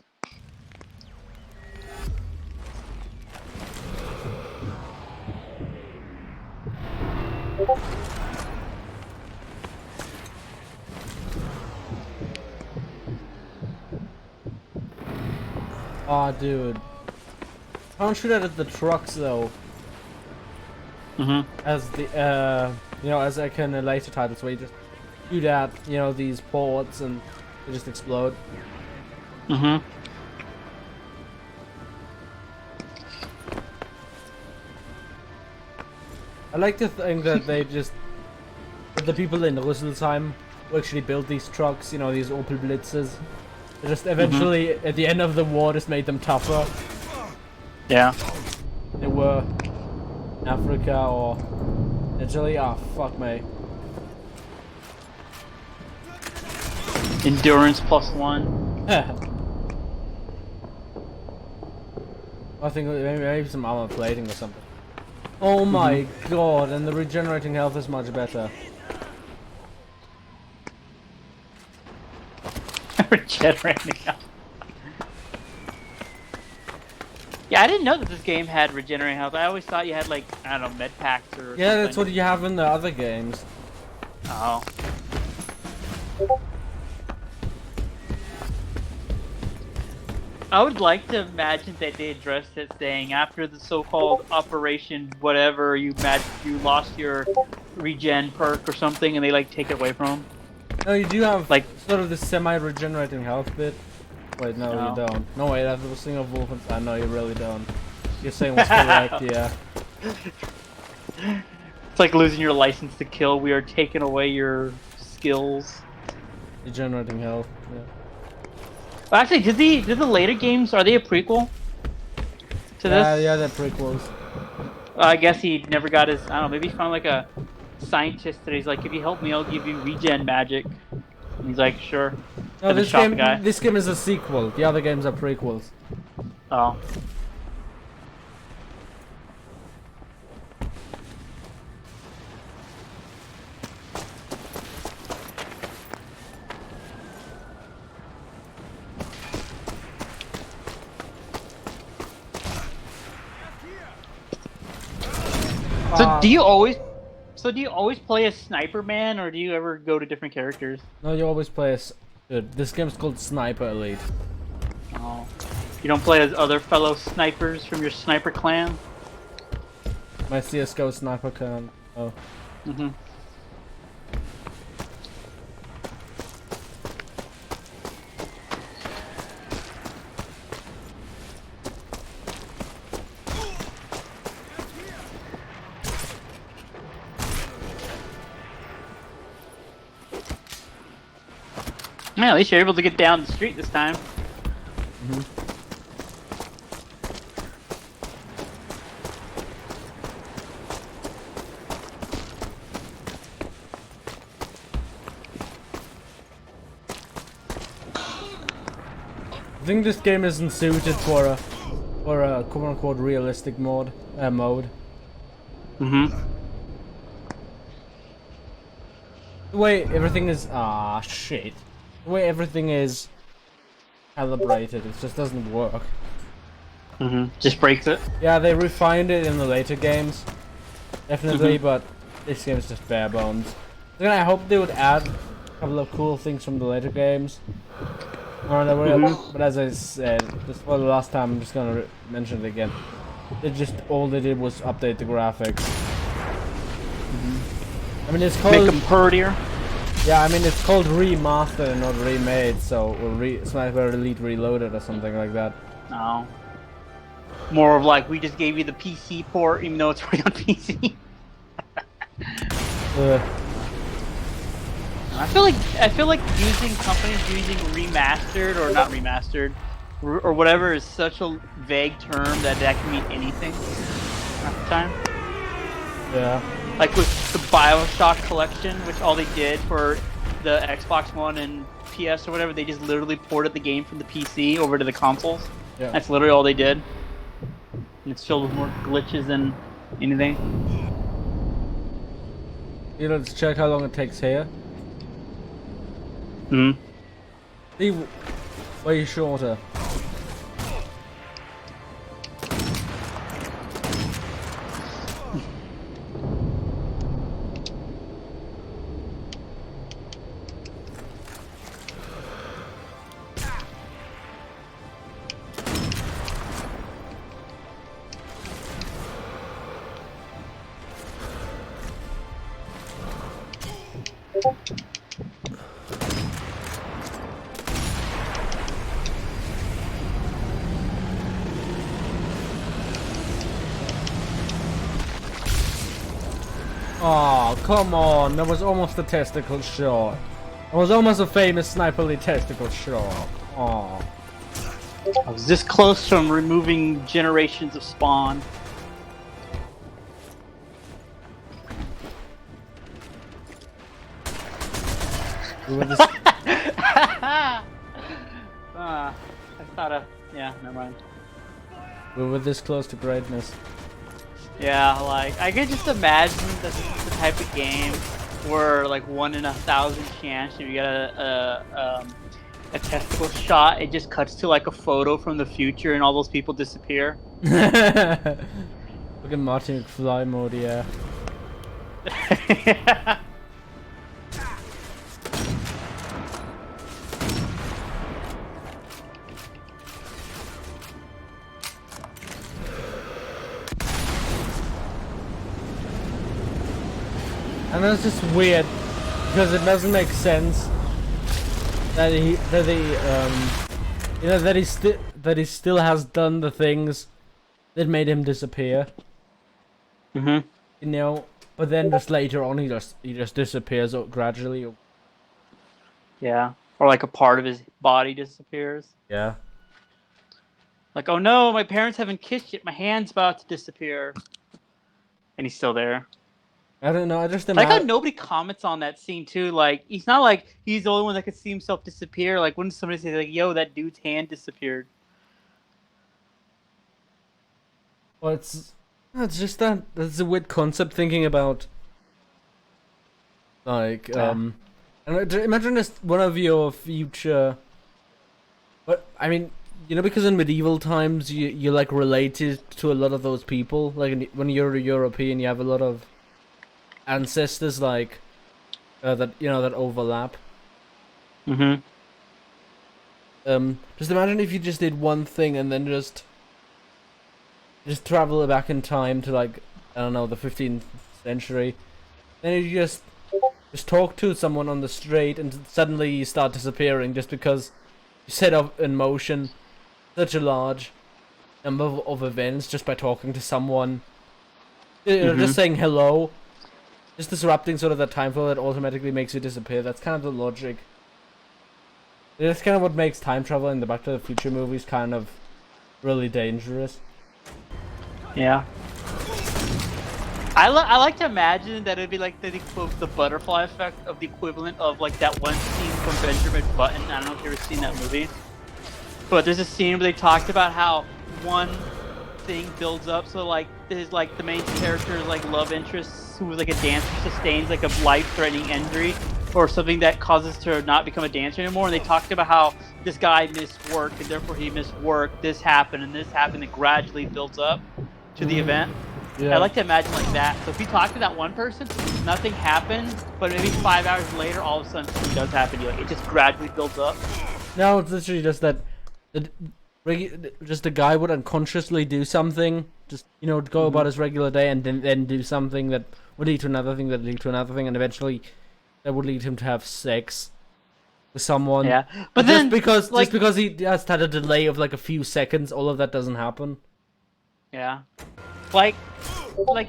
Oh, dude. I don't shoot at the trucks, though. As the, you know, as I can in later titles where you just shoot at, you know, these ports and they just explode. I like to think that they just, that the people in Rüsselsheim who actually built these trucks, you know, these Opel Blitzes, they just eventually, at the end of the war, just made them tougher. Yeah. They were in Africa or Italy. Ah, fuck me. Endurance +1. I think maybe some armor plating or something. Oh my god, and the regenerating health is much better. Regenerating health. Yeah, I didn't know that this game had regenerating health. I always thought you had like, I don't know, med packs or Yeah, something. that's what you have in the other games. Oh. I would like to imagine that they addressed it saying after the so-called operation whatever you lost your regen perk or something and they like take it away from them. No, you do have Like- sort of the semi-regenerating health bit. Wait, no, No. you don't. No, wait, I was thinking of Wolfenstein. No, you really don't. You're saying what's correct, yeah. It's like losing your license to kill. We are taking away your skills. Regenerating health, yeah. Well, actually, did the later games, are they a prequel to this? Yeah, they're prequels. I guess he never got his, I don't know, maybe he found like a scientist that he's like, if you help me, I'll give you regen magic. And he's like, sure. No, And then shot the guy. this game is a sequel. The other games are prequels. Oh. So do you always play as Sniper Man, or do you ever go to different characters? No, you always play as... Dude, this game's called Sniper Elite. Oh. You don't play as other fellow snipers from your sniper clan? My CSGO Sniper clan. Oh. Mm-hmm. Yeah, at least you're able to get down the street this time. think this game isn't suited for a quote-unquote realistic mode. Mm-hmm. The way everything is shit. The way everything is calibrated, it just doesn't work. Mm-hmm. Just breaks it. Yeah, they refined it in the later games, definitely, but this game is just bare bones. Then I hope they would add a couple of cool things from the later games. But as I said, this was the last time. I'm just gonna mention it again. All they did was update the graphics. I mean, it's called Make them prettier. Yeah, I mean it's called remastered and not remade, so or Sniper Elite Reloaded or something like that. No. More of like we just gave you the PC port, even though it's already on PC. I feel like using companies using remastered or not remastered or whatever is such a vague term that can mean anything at the time. Yeah. Like with the BioShock collection, which all they did for the Xbox One and PS or whatever, they just literally ported the game from the PC over to the consoles. Yeah. That's literally all they did. And it's filled with more glitches than anything. Let's check how long it takes here. Hmm. See, way shorter. Oh, come on. That was almost a testicle shot. That was almost a famous Sniper Elite testicle shot. Oh. I was this close from removing generations of spawn. Yeah, never mind. We were this close to greatness. Yeah, like I could just imagine that this is the type of game where like 1 in 1,000 chance if you get a testicle shot, it just cuts to like a photo from the future and all those people disappear. Look at Martin McFly mode, yeah. And that's just weird because it doesn't make sense that he still has done the things that made him disappear. Mm-hmm. You know, but then just later on he just disappears gradually. Yeah, or like a part of his body disappears. Yeah. Like, oh no, my parents haven't kissed yet. My hand's about to disappear, and he's still there. I don't know. I just like how nobody comments on that scene too. Like, it's not like he's the only one that could see himself disappear. Like, wouldn't somebody say like, "Yo, that dude's hand disappeared"? Well, it's just that's a weird concept thinking about. Like, and imagine this one of your future. But I mean, you know, because in medieval times you're like related to a lot of those people. Like when you're a European, you have a lot of ancestors like that overlap. Mm-hmm. Just imagine if you just did one thing and then just travel back in time to like, I don't know, the 15th century. Then you just talk to someone on the street and suddenly you start disappearing just because you set up in motion such a large number of events just by talking to someone. You know, just saying hello. Just disrupting sort of that time flow that automatically makes you disappear. That's kind of the logic. That's kind of what makes time travel in the Back to the Future movies kind of really dangerous. Yeah. I like to imagine that it'd be like the butterfly effect of the equivalent of like that one scene from Benjamin Button. I don't know if you've ever seen that movie. but there's a scene where they talked about how one thing builds up. So like there's like the main character's like love interest, who was like a dancer, sustains like a life-threatening injury or something that causes her to not become a dancer anymore. And they talked about how this guy missed work, and therefore he missed work. This happened, and this happened. It gradually builds up to the event. Yeah. I like to imagine like that. So if you talk to that one person, nothing happened, but maybe 5 hours later, all of a sudden something does happen. You like it just gradually builds up. No, it's literally just that, just the guy would unconsciously do something, just go about his regular day, and then do something that would lead to another thing, that would lead to another thing, and eventually that would lead him to have sex with someone. Yeah, but just then because he just had a delay of like a few seconds, all of that doesn't happen. Yeah, like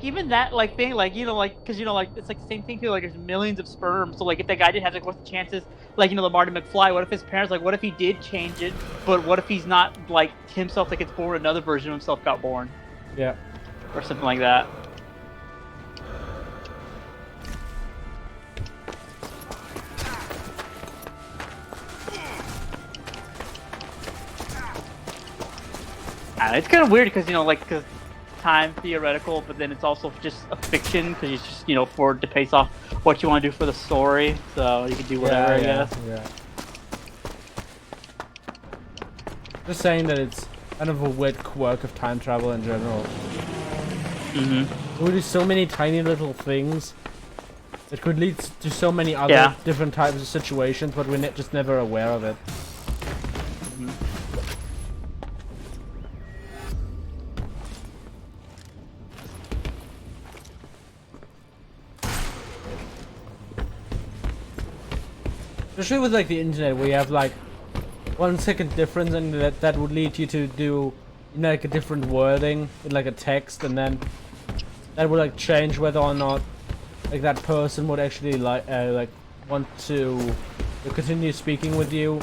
even that thing, because it's like the same thing too. Like there's millions of sperm, so like if that guy did have like, what's the chances? Like the Marty McFly. What if his parents what if he did change it, but what if he's not like himself that gets born? Another version of himself got born. Yeah. Or something like that. It's kind of weird because because time theoretical, but then it's also just a fiction because it's just for to pace off what you want to do for the story, so you can do whatever. I guess. Yeah. Just saying that it's kind of a weird quirk of time travel in general. We do so many tiny little things that could lead to so many other different types of situations, but we're just never aware of it. Especially with like the internet, where you have like 1 second difference, and that would lead you to do like a different wording in like a text, and then that would like change whether or not like that person would actually like want to continue speaking with you,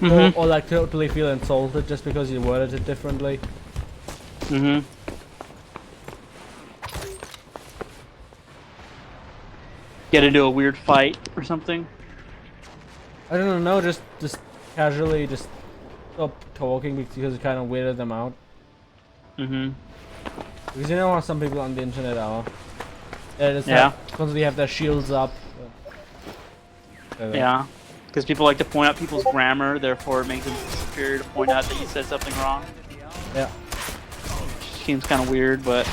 or like totally feel insulted just because you worded it differently. Get into a weird fight or something. I don't know, just casually just stop talking because it kind of weirded them out. Because you know how some people on the internet are. They just constantly have their shields up. Yeah, because people like to point out people's grammar, therefore it makes it superior to point out that you said something wrong. Yeah. Which seems kind of weird, but...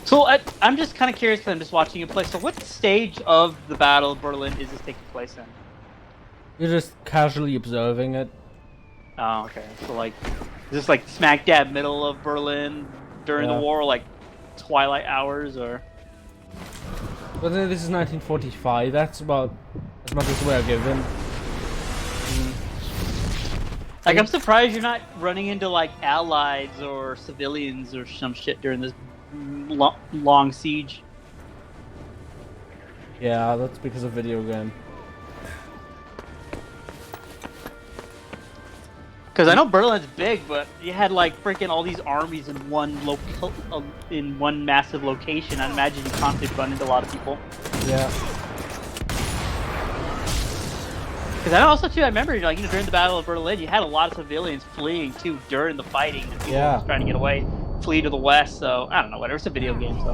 So I'm just kind of curious because I'm just watching you play. So what stage of the Battle of Berlin is this taking place in? You're just casually observing it. Oh, okay. So like, is this like smack dab middle of Berlin during the war, like twilight hours, or? But then this is 1945. That's about as much as we're given. Like, I'm surprised you're not running into like allies or civilians or some shit during this long siege. Yeah, that's because of video game. Because I know Berlin's big, but you had like freaking all these armies in one massive location. I imagine you constantly run into a lot of people. Yeah. Because I also too, I remember during the Battle of Berlin, you had a lot of civilians fleeing too during the fighting. And people were just trying to get away, flee to the west. So I don't know, whatever. It's a video game, so.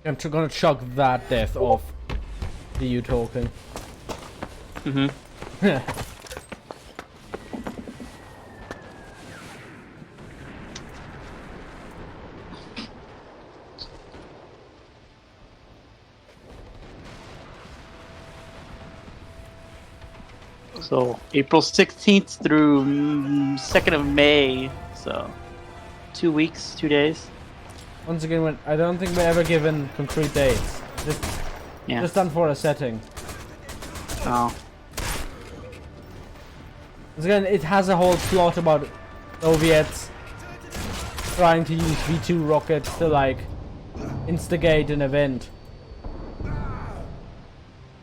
I'm gonna chuck that death off to you talking. So April 16th through 2nd of May. So 2 weeks, 2 days. Once again, I don't think we're ever given concrete dates. Just done for a setting. Oh. Once again, it has a whole plot about Soviets trying to use V2 rockets to like instigate an event.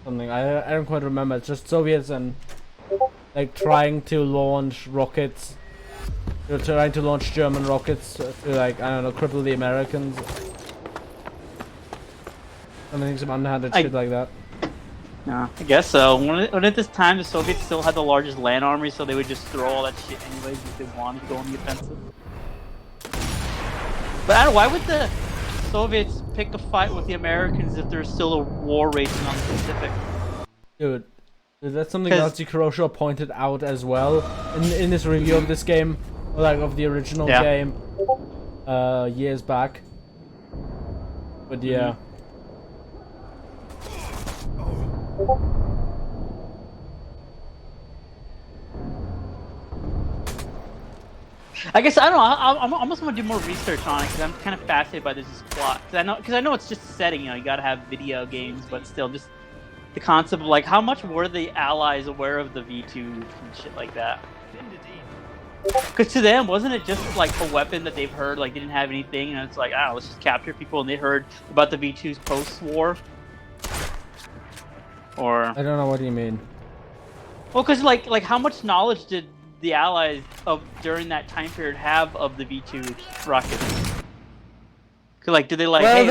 Something I don't quite remember. It's just Soviets and like trying to launch rockets. They're trying to launch German rockets to, like, I don't know, cripple the Americans. Something, some underhanded shit like that. No, I guess so. When at this time the Soviets still had the largest land army, so they would just throw all that shit anyways if they wanted to go on the offensive. But I don't know, why would the Soviets pick a fight with the Americans if there's still a war raging on the Pacific? Dude, that's something Nazi Kuroshio pointed out as well in this review of this game, or like of the original game, years back. But yeah. I guess I don't know. I almost want to do more research on it because I'm kind of fascinated by this plot. Because I know it's just a setting. You know, you got to have video games, but still, just the concept of like how much were the Allies aware of the V2 and shit like that? Because to them, wasn't it just like a weapon that they've heard like didn't have anything, and it's like, ah, let's just capture people, and they heard about the V2's post-war. Or I don't know what you mean. Well, because like how much knowledge did the Allies of during that time period have of the V2 rockets? Cause like, did they like? Well, hey,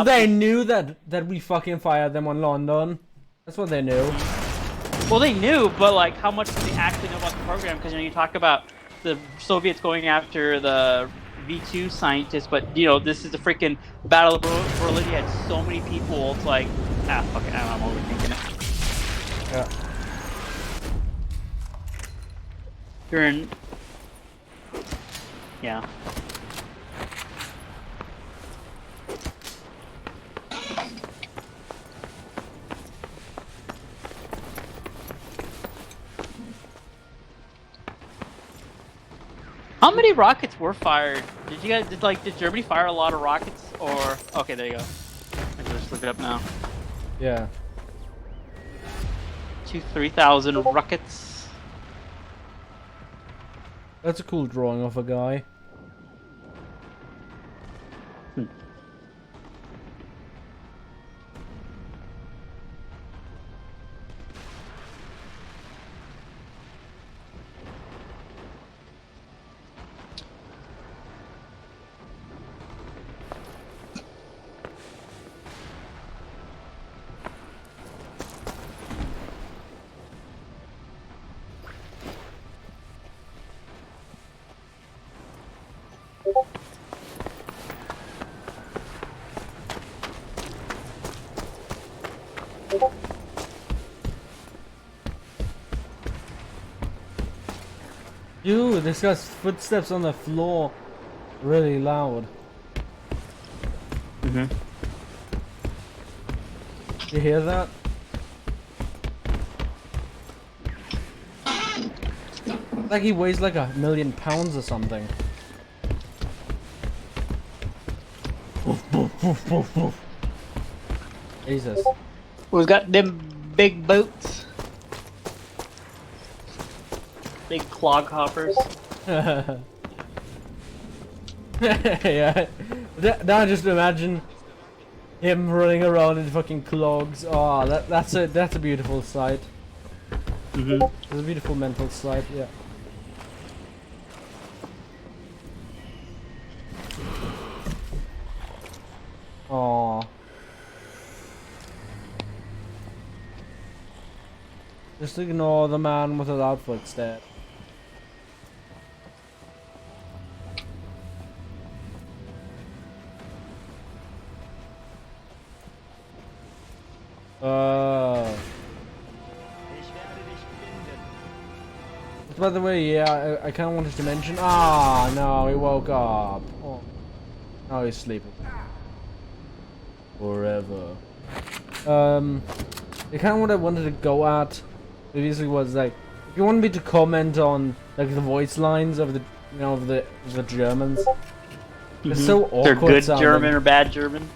they knew that we fucking fired them on London. That's what they knew. Well, they knew, but like, how much did they actually know about the program? Because you talk about the Soviets going after the V2 scientists, but you know, this is the freaking Battle of Berlin. You had so many people. It's like, fuck it, I'm overthinking it. Yeah. You're in. Yeah. How many rockets were fired? Did Germany fire a lot of rockets, or okay, there you go. I can just look it up now. Yeah. 3,000 rockets. That's a cool drawing of a guy. Dude, this guy's footsteps on the floor really loud. Mm-hmm. You hear that? Like he weighs like 1,000,000 pounds or something. Jesus. We've got them big boots. Big clog hoppers. Yeah. Now just imagine him running around in fucking clogs. Oh, that's a beautiful sight. Mm-hmm. It's a beautiful mental sight, yeah. Aw. Just ignore the man with the loud footsteps. By the way, yeah, I kind of wanted to mention. Ah, no, he woke up. Oh, now he's sleeping forever. The kind of what I wanted to go at previously was like, if you want me to comment on like the voice lines of the, you know, of the Germans, they're so awkward. They're good sounding. German or bad German.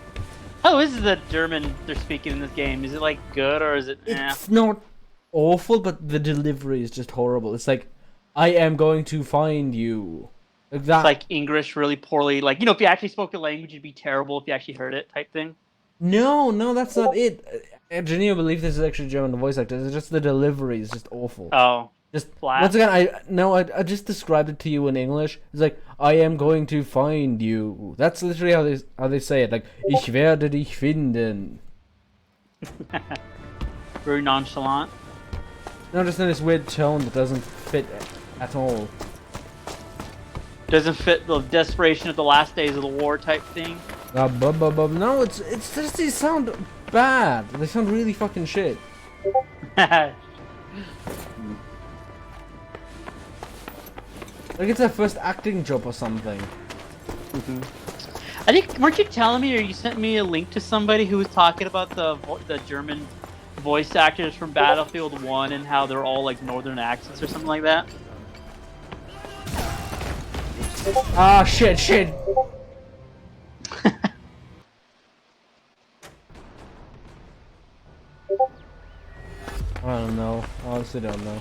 How is the German they're speaking in this game? Is it like good or is it? It's not awful, but the delivery is just horrible. It's like, I am going to find you. Like that. It's like English really poorly. Like, you know, if you actually spoke the language, it'd be terrible if you actually heard it type thing. No, that's not it. I genuinely believe this is actually German voice actors. It's just the delivery is just awful. Oh, Just Flat. once again, I just described it to you in English. It's like I am going to find you. That's literally how they say it. Like ich werde dich finden. Very nonchalant. No, just in this weird tone that doesn't fit at all. Doesn't fit the desperation of the last days of the war type thing. No, it's just they sound bad. They sound really fucking shit. Like it's their first acting job or something. I think, weren't you telling me, or you sent me a link to somebody who was talking about the German voice actors from Battlefield 1 and how they're all like northern accents or something like that? Ah, shit. I don't know. I honestly don't know.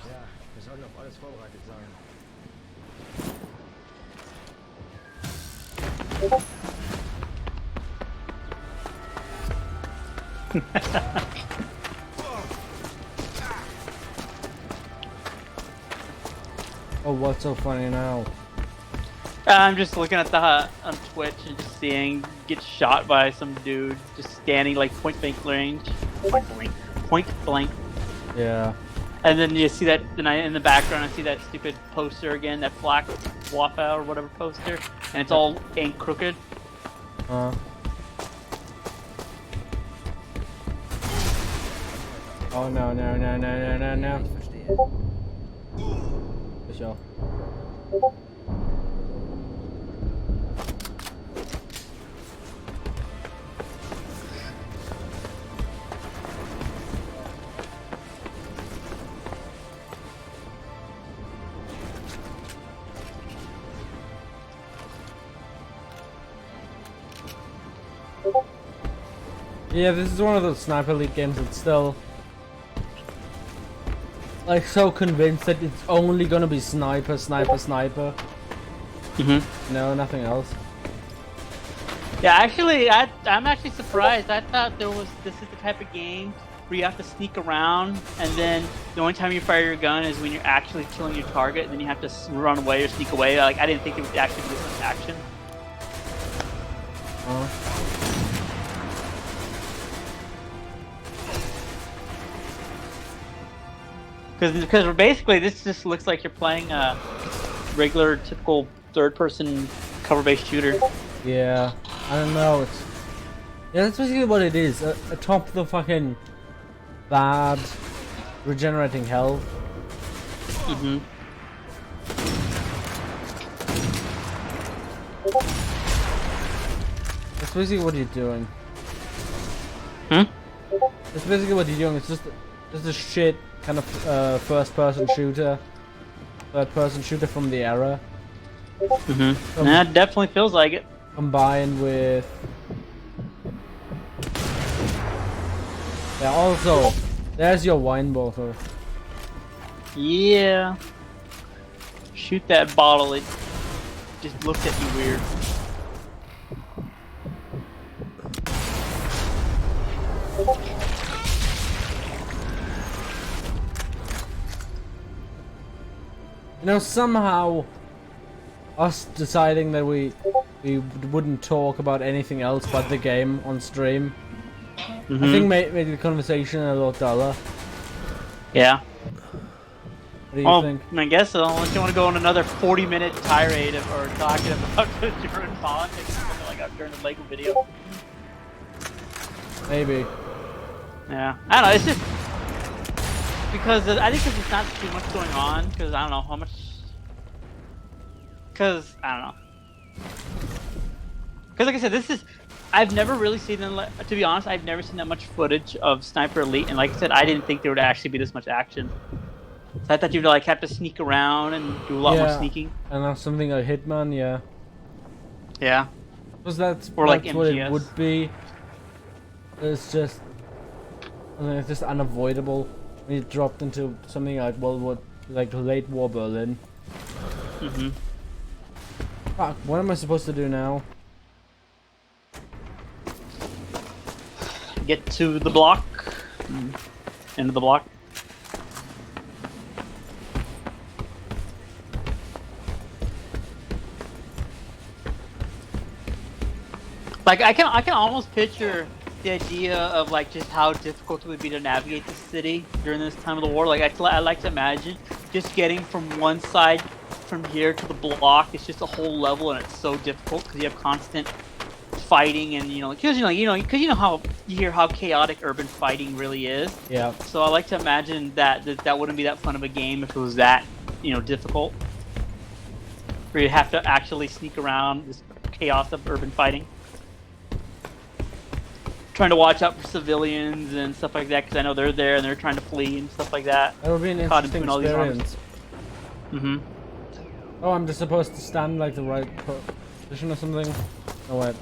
Ja, wir sollten auf alles vorbereitet sein. Oh, what's so funny now? I'm just looking at the on Twitch and just seeing get shot by some dude just standing like point blank range, point blank. Yeah. And then you see that, in the background I see that stupid poster again, that black waffle or whatever poster, and it's all ain't crooked. Oh no. Ich verstehe. Ich auch. Yeah, this is one of those Sniper League games that's still like so convinced that it's only gonna be sniper. No, nothing else. Yeah, actually, I'm actually surprised. I thought this is the type of game where you have to sneak around, and then the only time you fire your gun is when you're actually killing your target, and then you have to run away or sneak away. Like, I didn't think it would actually be this much action. Because basically this just looks like you're playing a regular, typical third-person cover-based shooter. Yeah, I don't know. Yeah, that's basically what it is. Atop the fucking bad regenerating health. That's basically what you're doing. That's basically what you're doing. It's just a shit kind of first-person shooter, third-person shooter from the era. Yeah, it definitely feels like it. Combined with, yeah. Also, there's your wine bottle. Yeah. Shoot that bottle. It just looked at you weird. You know, somehow, us deciding that we wouldn't talk about anything else but the game on stream, I think made the conversation a lot duller. Yeah. What do you think? I guess so, unless you want to go on another 40-minute tirade or talking about the German politics, something like that during the Lego video. Maybe. Yeah, I don't know. It's just because I think there's not too much going on. Because I don't know how much. Because I don't know. Because like I said, I've never really seen them. To be honest, I've never seen that much footage of Sniper Elite, and like I said, I didn't think there would actually be this much action. So I thought you'd like have to sneak around and do a lot more sneaking. And that's something like Hitman, yeah. Yeah. Because that's Or like what it MGS. would be. It's just And it's just unavoidable when you dropped into something like like late war Berlin. Mm-hmm. Fuck, what am I supposed to do now? Get to the block. Into the block. Like I can almost picture the idea of like just how difficult it would be to navigate the city during this time of the war. Like I like to imagine just getting from one side from here to the block. It's just a whole level, and it's so difficult because you have constant fighting, and because you know how you hear how chaotic urban fighting really is. Yeah. So I like to imagine that wouldn't be that fun of a game if it was that difficult, where you have to actually sneak around this chaos of urban fighting. Trying to watch out for civilians and stuff like that, because I know they're there and they're trying to flee and stuff like that. That would be an Caught interesting between all these experience. Mm-hmm. Oh, I'm just supposed to stand like the right position or something? Oh wait,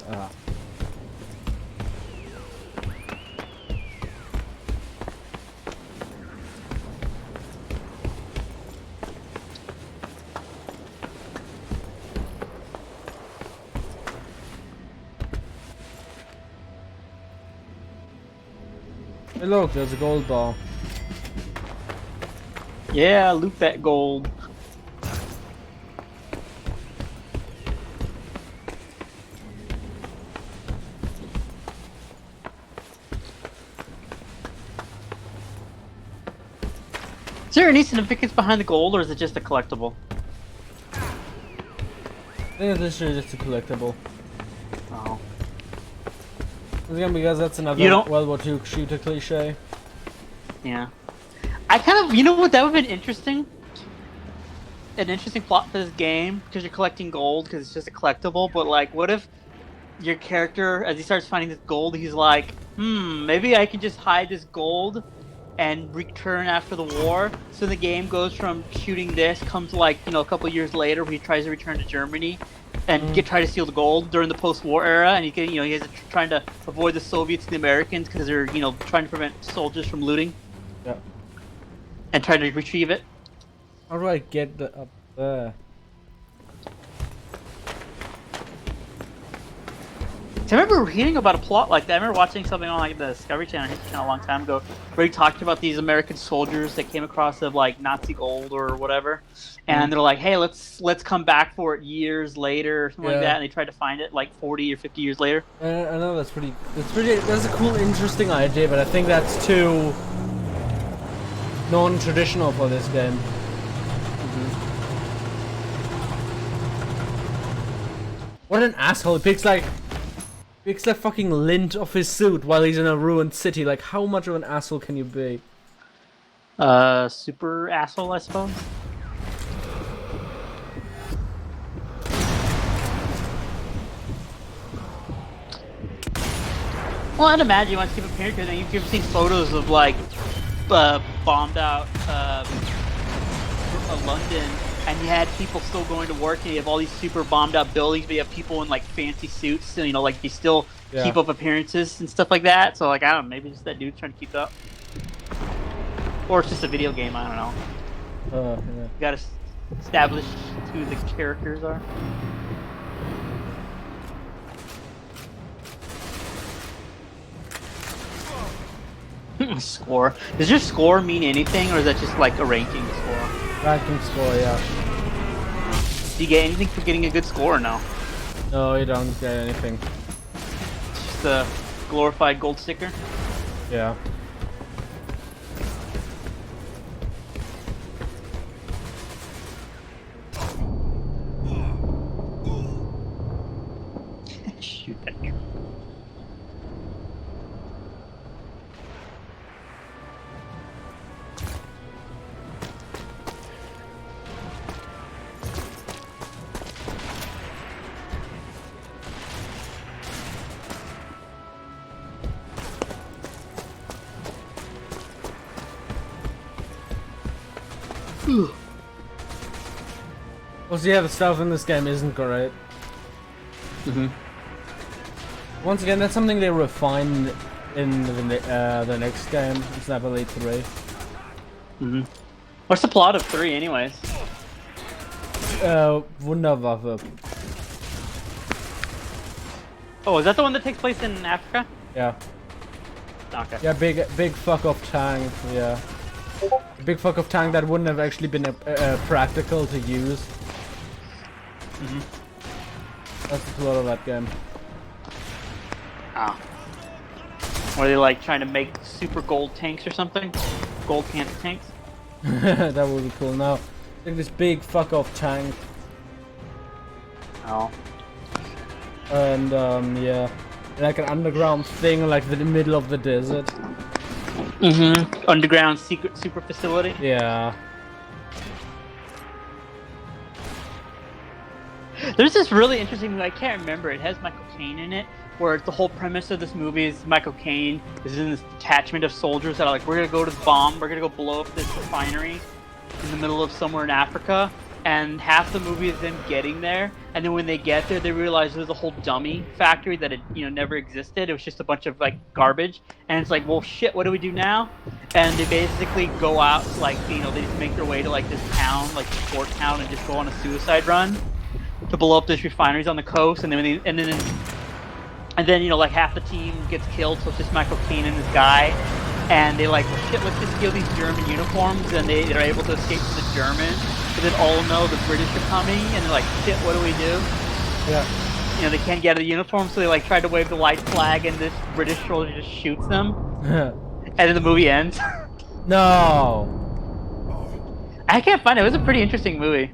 Hey look, there's a gold bar. Yeah, loot that gold. Is there any significance behind the gold, or is it just a collectible? I think this is just a collectible. Oh. Again, because that's another World War II shooter cliche. Yeah. I kind of, you know what, that would have been interesting? An interesting plot for this game, because you're collecting gold, because it's just a collectible, but like, what if your character, as he starts finding this gold, he's like, maybe I can just hide this gold and return after the war. So the game goes from shooting this, comes like, a couple years later, where he tries to return to Germany and try to steal the gold during the post-war era, and he's trying to avoid the Soviets and the Americans because they're trying to prevent soldiers from looting. Yeah. And trying to retrieve it. How do I get up there? So I remember reading about a plot like that. I remember watching something on like the Discovery Channel a long time ago, where he talked about these American soldiers that came across of like Nazi gold or whatever, and they're like, "Hey, let's come back for it years later," or something like that. And they tried to find it like 40 or 50 years later. I know that's a cool, interesting idea, but I think that's too non-traditional for this game. What an asshole! He picks the fucking lint off his suit while he's in a ruined city. Like, how much of an asshole can you be? Super asshole, I suppose. Well, I'd imagine you want to keep a picture, then you've seen photos of like bombed out London, and you had people still going to work, and you have all these super bombed out buildings, but you have people in like fancy suits, and like they still keep up appearances and stuff like that. So like, I don't know, maybe just that dude's trying to keep up, or it's just a video game. I don't know. Yeah. You gotta establish who the characters are. Score. Does your score mean anything, or is that just like a ranking score? Ranking score, yeah. Do you get anything for getting a good score or no? No, you don't get anything. It's just a glorified gold sticker? Yeah. Shoot that. Well, yeah, the stuff in this game isn't great. Once again, that's something they refine in the next game, Sniper Elite 3. What's the plot of 3, anyways? Wunderwaffe. Oh, is that the one that takes place in Africa? Yeah. Okay. Yeah, big fuck off tank. Yeah. Big fuck off tank that wouldn't have actually been practical to use. That's the plot of that game. Ah. Were they like trying to make super gold tanks or something? Gold cancer tanks? That would be cool. Now, like this big fuck off tank, Oh. and yeah, like an underground thing, like in the middle of the desert. Underground secret super facility? Yeah. There's this really interesting movie, I can't remember, it has Michael Caine in it, where the whole premise of this movie is Michael Caine is in this detachment of soldiers that are like, we're gonna go to the bomb, we're gonna go blow up this refinery in the middle of somewhere in Africa, and half the movie is them getting there, and then when they get there, they realize there's a whole dummy factory that had, never existed. It was just a bunch of like garbage, and it's like, well, shit, what do we do now? And they basically go out, like, they just make their way to like this town, like the port town, and just go on a suicide run to blow up these refineries on the coast, and then like half the team gets killed, so it's just Michael Caine and this guy, and they like, well, shit, let's just steal these German uniforms, and they're able to escape from the Germans, but then all know the British are coming, and they're like, shit, what do we do? Yeah. They can't get out of the uniform, so they like try to wave the white flag, and this British soldier just shoots them, and then the movie ends. No. I can't find it. It was a pretty interesting movie.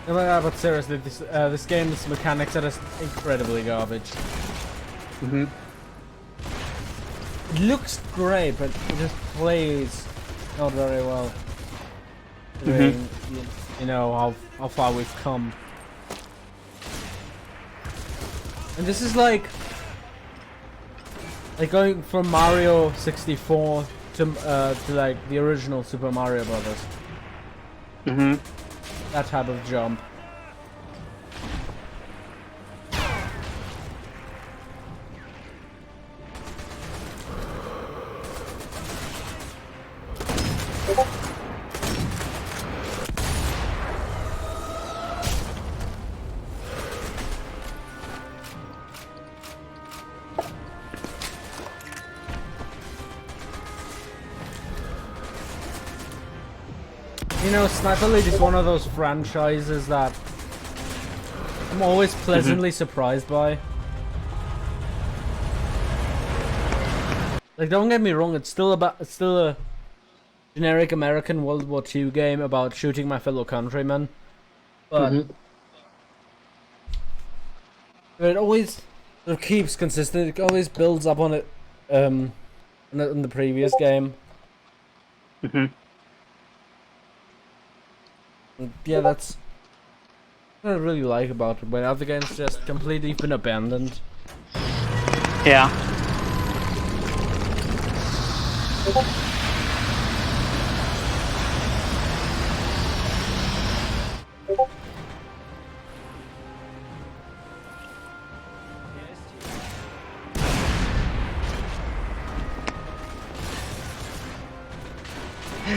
No, but seriously, this game's mechanics are just incredibly garbage. It looks great, but it just plays not very well. Considering, how far we've come. And this is like going from Mario 64 to like the original Super Mario Brothers. That type of jump. Sniper Elite is one of those franchises that I'm always pleasantly surprised by. Like, don't get me wrong, it's still a generic American World War II game about shooting my fellow countrymen, but it always keeps consistent. It always builds up on it, in the previous game. Yeah, that's what I really like about it, when other games just completely been abandoned. Yeah.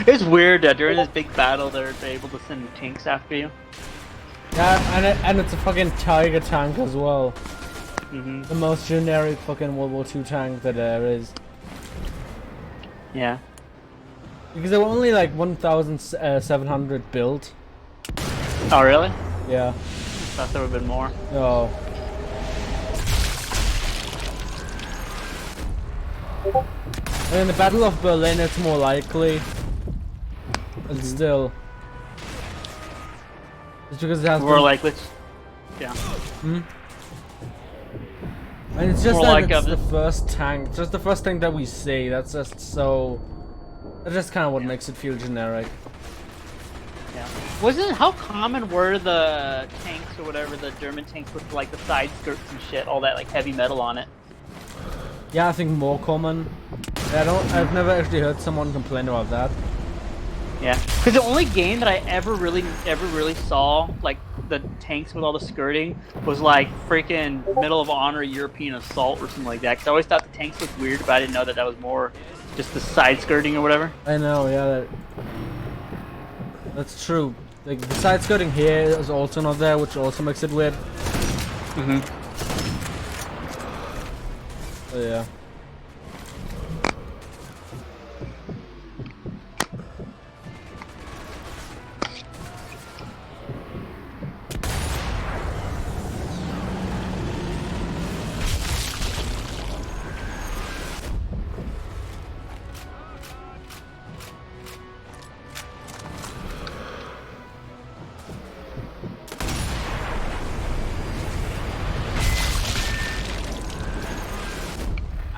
It's weird that during this big battle they're able to send tanks after you. Yeah, and it's a fucking Tiger tank as well. The most generic fucking World War II tank that there is. Yeah. Because there were only like 1,700 built. Oh, really? Yeah. I thought there would have been more. No. And in the Battle of Berlin, it's more likely. But still. It's because it has More likely. Yeah. And it's just More that like it's the first tank. Just the first tank that we see. That's just so That's just kind of what makes it feel generic. Yeah. How common were the tanks or whatever, the German tanks with like the side skirts and shit, all that like heavy metal on it? Yeah, I think more common. I've never actually heard someone complain about that. Yeah, because the only game that I ever really saw like the tanks with all the skirting was like freaking Medal of Honor European Assault or something like that. Because I always thought the tanks looked weird, but I didn't know that was more just the side skirting or whatever. I know, yeah. That's true. Like the side skirting here is also not there, which also makes it weird. So yeah.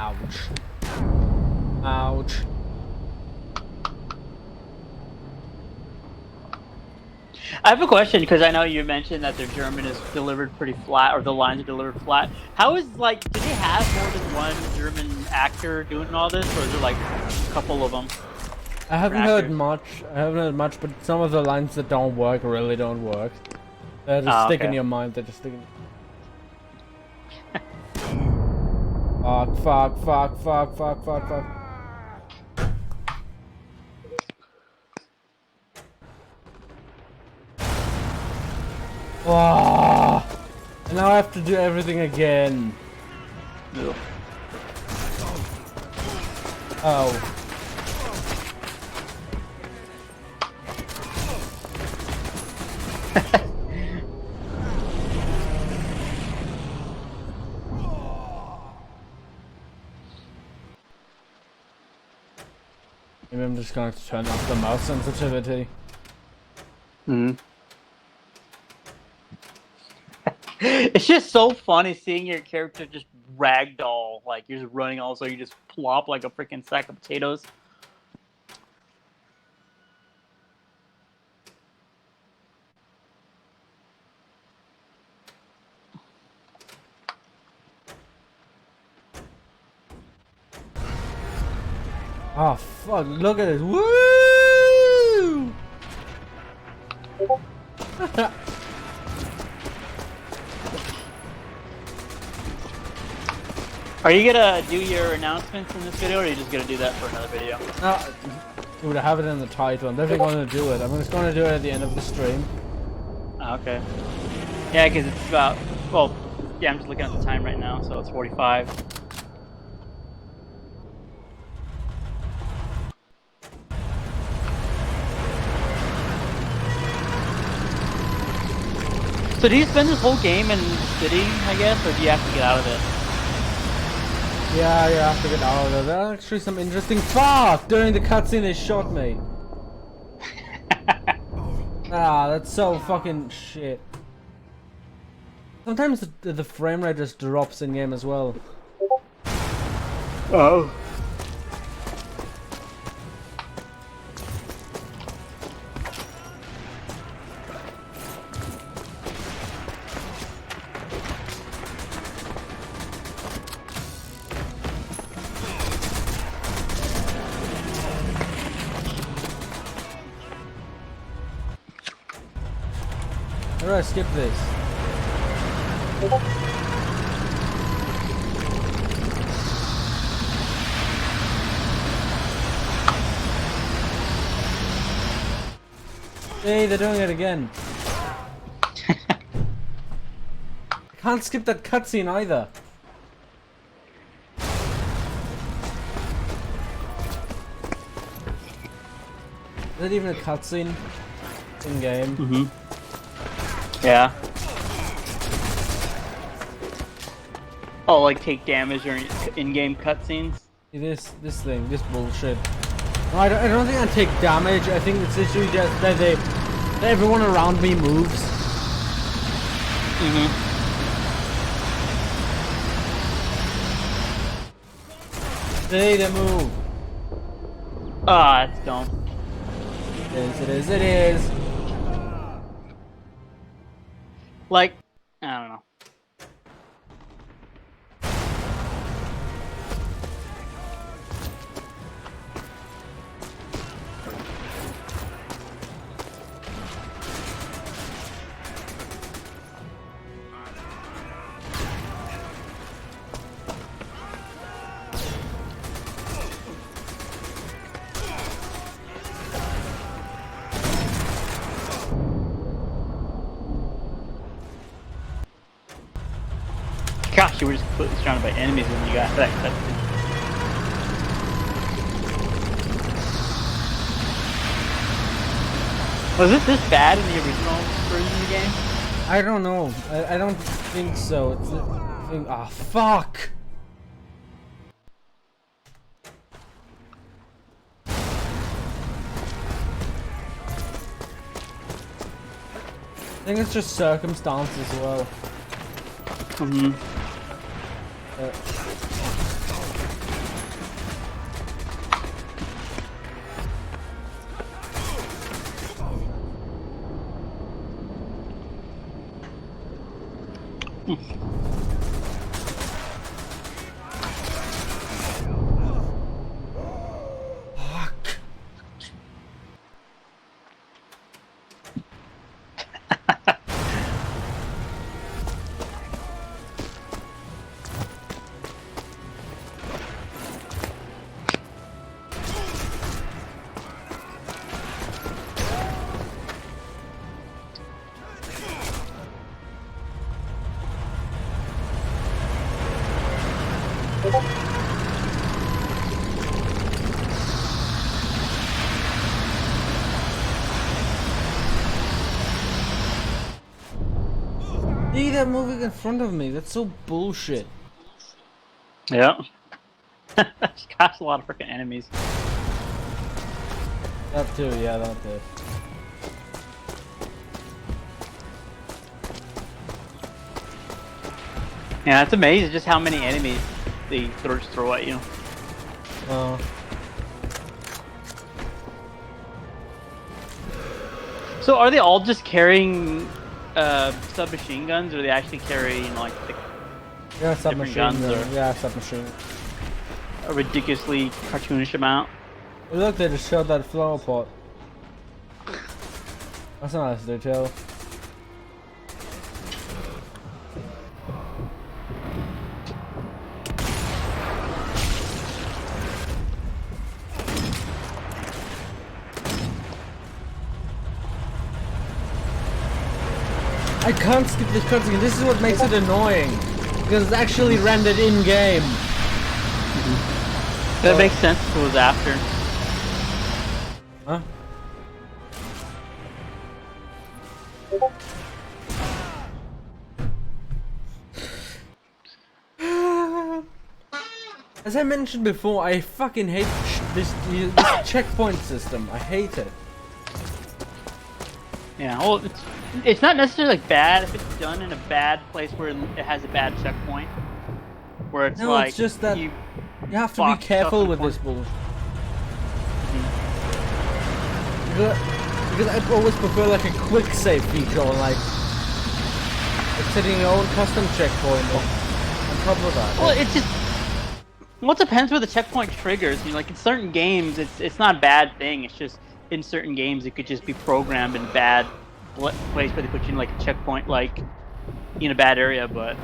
Ouch. Ouch. I have a question because I know you mentioned that their German is delivered pretty flat, or the lines are delivered flat. How is like, do they have more than one German actor doing all this, or is it like a couple of them? I haven't heard much, but some of the lines that don't work really don't work. They just stick in your mind. They just stick in. Fuck. Oh, and now I have to do everything again. Ugh. Oh. Maybe I'm just going to turn up the mouse sensitivity. It's just so funny seeing your character just ragdoll, like you're just running, also you just plop like a freaking sack of potatoes. Oh fuck, look at this. Woo! Are you gonna do your announcements in this video, or are you just gonna do that for another video? Dude, I have it in the title. I'm definitely going to do it. I'm just going to do it at the end of the stream. Okay. Yeah, because it's about, well, yeah, I'm just looking at the time right now, so it's 45. So do you spend this whole game in the city, I guess, or do you have to get out of it? Yeah, you have to get out of there. There's actually some interesting. Fuck! During the cutscene, they shot me. That's so fucking shit. Sometimes the frame rate just drops in game as well. Oh. How do I skip this? Hey, they're doing it again. I can't skip that cutscene either. Is that even a cutscene in game? Mm-hmm. Yeah. Oh, like take damage or in-game cutscenes? This thing, this bullshit. No, I don't think I take damage. I think it's literally just that that everyone around me moves. Mm-hmm. They move. Ah, it's dumb. It is. Like, I don't know. Gosh, you were just completely surrounded by enemies when you got that cutscene. Was it this bad in the original version of the game? I don't know. I don't think so. It's the thing. Ah, fuck! I think it's just circumstance as well. Mm-hmm. Fuck. See, they're moving in front of me. That's so bullshit. Yeah. Gosh, a lot of freaking enemies. That too, yeah, that too. Yeah, it's amazing just how many enemies they just throw at you. So are they all just carrying submachine guns, or are they actually carrying like Yeah, submachine guns gun. or- Yeah, submachine. a ridiculously cartoonish amount? Hey, look, they just showed that flower pot. That's a nice detail. I can't skip this cutscene. This is what makes it annoying. Because it's actually rendered in-game. That makes sense if it was after. Huh? As I mentioned before, I fucking hate this checkpoint system. I hate it. Yeah, well, it's not necessarily like bad if it's done in a bad place where it has a bad checkpoint. Where it's No, like it's just that you you have to be box careful stuff with in this bullshit. Because I always prefer like a quick save feature or like setting your own custom checkpoint on top of that. Well, it just it depends where the checkpoint triggers. You know, like in certain games, it's not a bad thing. It's just in certain games it could just be programmed in bad place where they put you in like a checkpoint, like in a bad area. But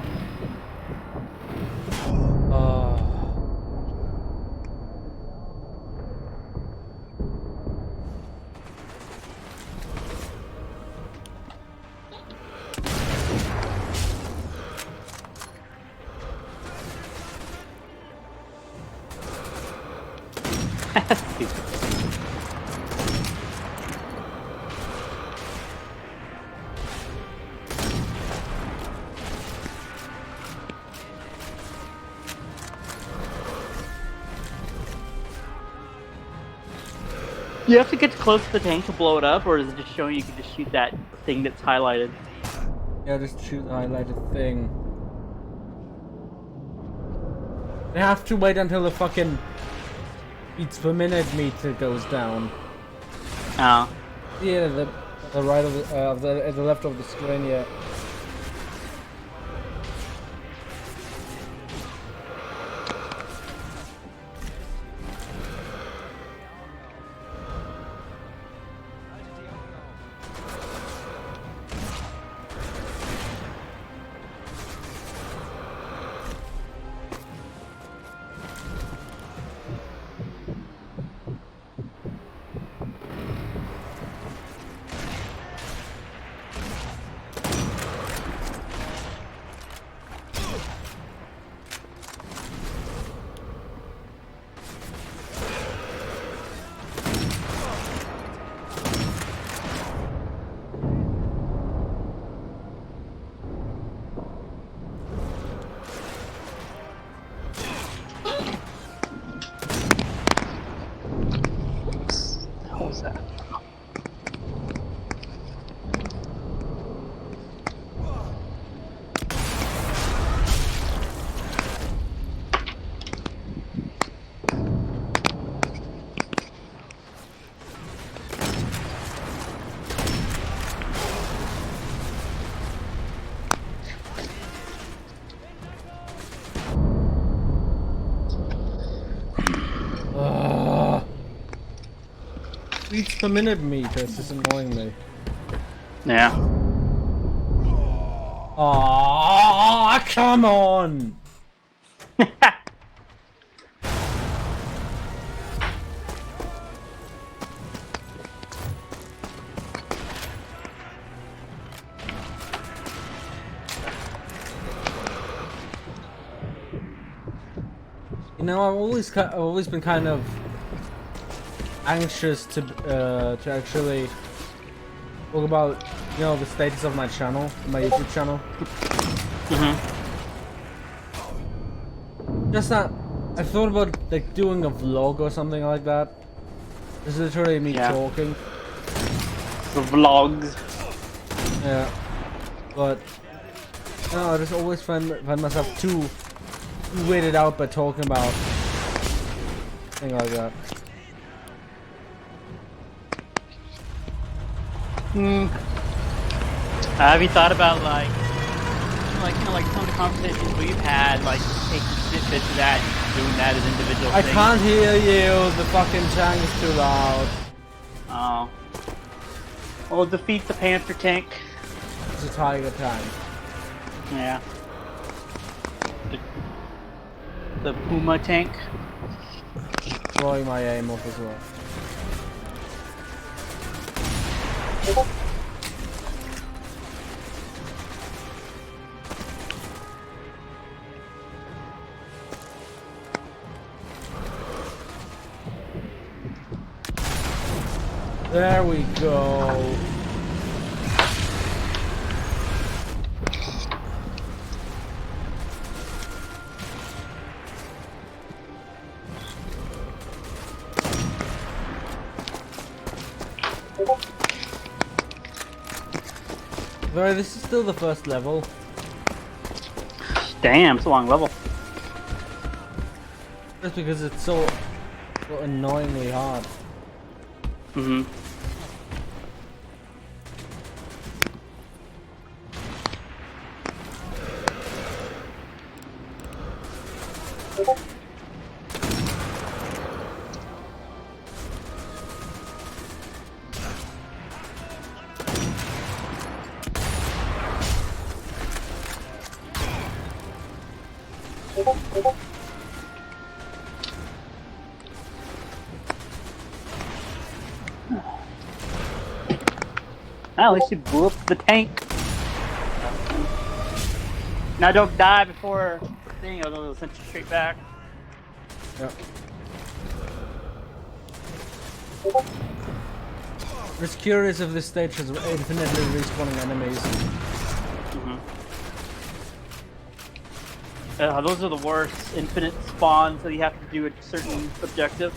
you have to get close to the tank to blow it up, or is it just showing you can just shoot that thing that's highlighted? Yeah, just shoot the highlighted thing. They have to wait until the fucking Beats per minute meter goes down. Oh. Yeah, the right of the left of the screen, yeah. What was that? Beats per minute meters is annoying me. Yeah. Oh, come on! You know, I've always been kind of anxious to actually talk about, you know, the status of my channel, my YouTube channel. Just that I thought about like doing a vlog or something like that. It's literally me talking. The vlogs. Yeah, but no, I just always find myself too weirded out by talking about things like that. Have you thought about like some of the conversations we've had, like taking snippets of that, and doing that as individual I things? can't hear you. The fucking tank is too loud. Oh. Well, defeat the Panther tank. It's a tiger tank. Yeah. The Puma tank. Throwing my aim off as well. There we go. Sorry, this is still the first level. Damn, it's a long level. Just because it's so annoyingly hard. Mm-hmm. At least you blew up the tank. Now don't die before the thing, or they'll send you straight back. Yep. Just curious if this stage has infinitely respawning enemies. Those are the worst. Infinite spawns, so you have to do a certain objective.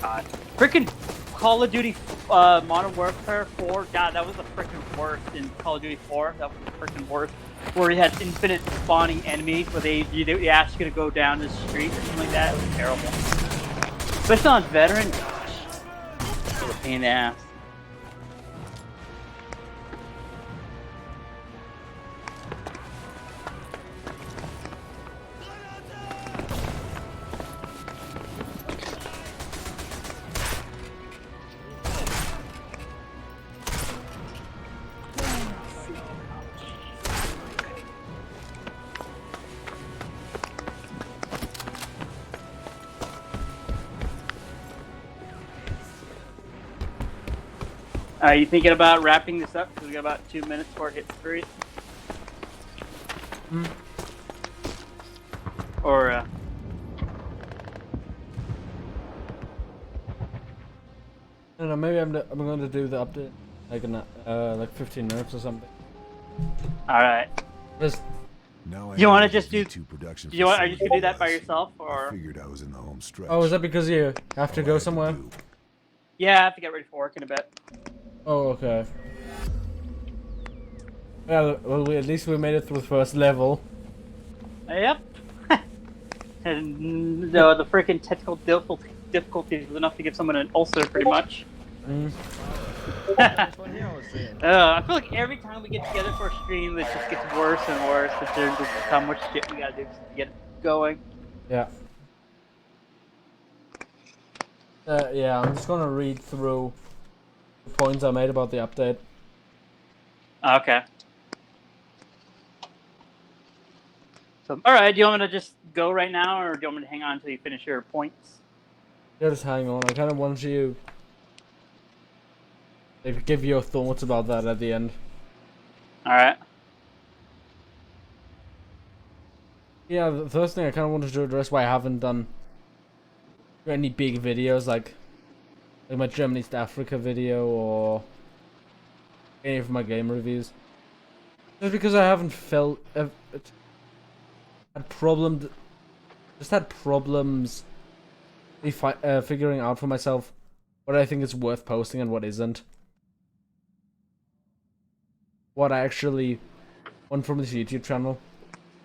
God. Freaking Call of Duty Modern Warfare 4. God, that was the freaking worst in Call of Duty 4. That was the freaking worst. where you had infinite spawning enemies, where they asked you to go down the street or something like that. It was terrible. But it's on veteran. Gosh, it's a pain in the ass. Are you thinking about wrapping this up? Because we got about 2 minutes before it hits 3. Or, I don't know, maybe I'm going to do the update like in like 15 minutes or something. alright. Just, Now I You want to know just the do... V2 production Are you going to do facility that by was. yourself, I or... figured I was in the home stretch. oh, is that because you have to All I go had somewhere? do- Yeah, I have to get ready for work in a bit. Oh, okay. Well, at least we made it through the first level. Yep. And the freaking technical difficulties was enough to give someone an ulcer, pretty much. Von hier aus sehen. I feel like every time we get together for a stream, it just gets worse and worse in terms of how much shit we gotta do just to get it going. Yeah. Yeah, I'm just gonna read through the points I made about the update. Okay. So, alright, do you want me to just go right now, or do you want me to hang on until you finish your points? Yeah, just hang on. I kind of want you to give your thoughts about that at the end. Alright. Yeah, the first thing I kind of wanted to address why I haven't done any big videos like my Germany to Africa video or any of my game reviews. Just because I haven't had problems figuring out for myself what I think is worth posting and what isn't. What I actually want from this YouTube channel.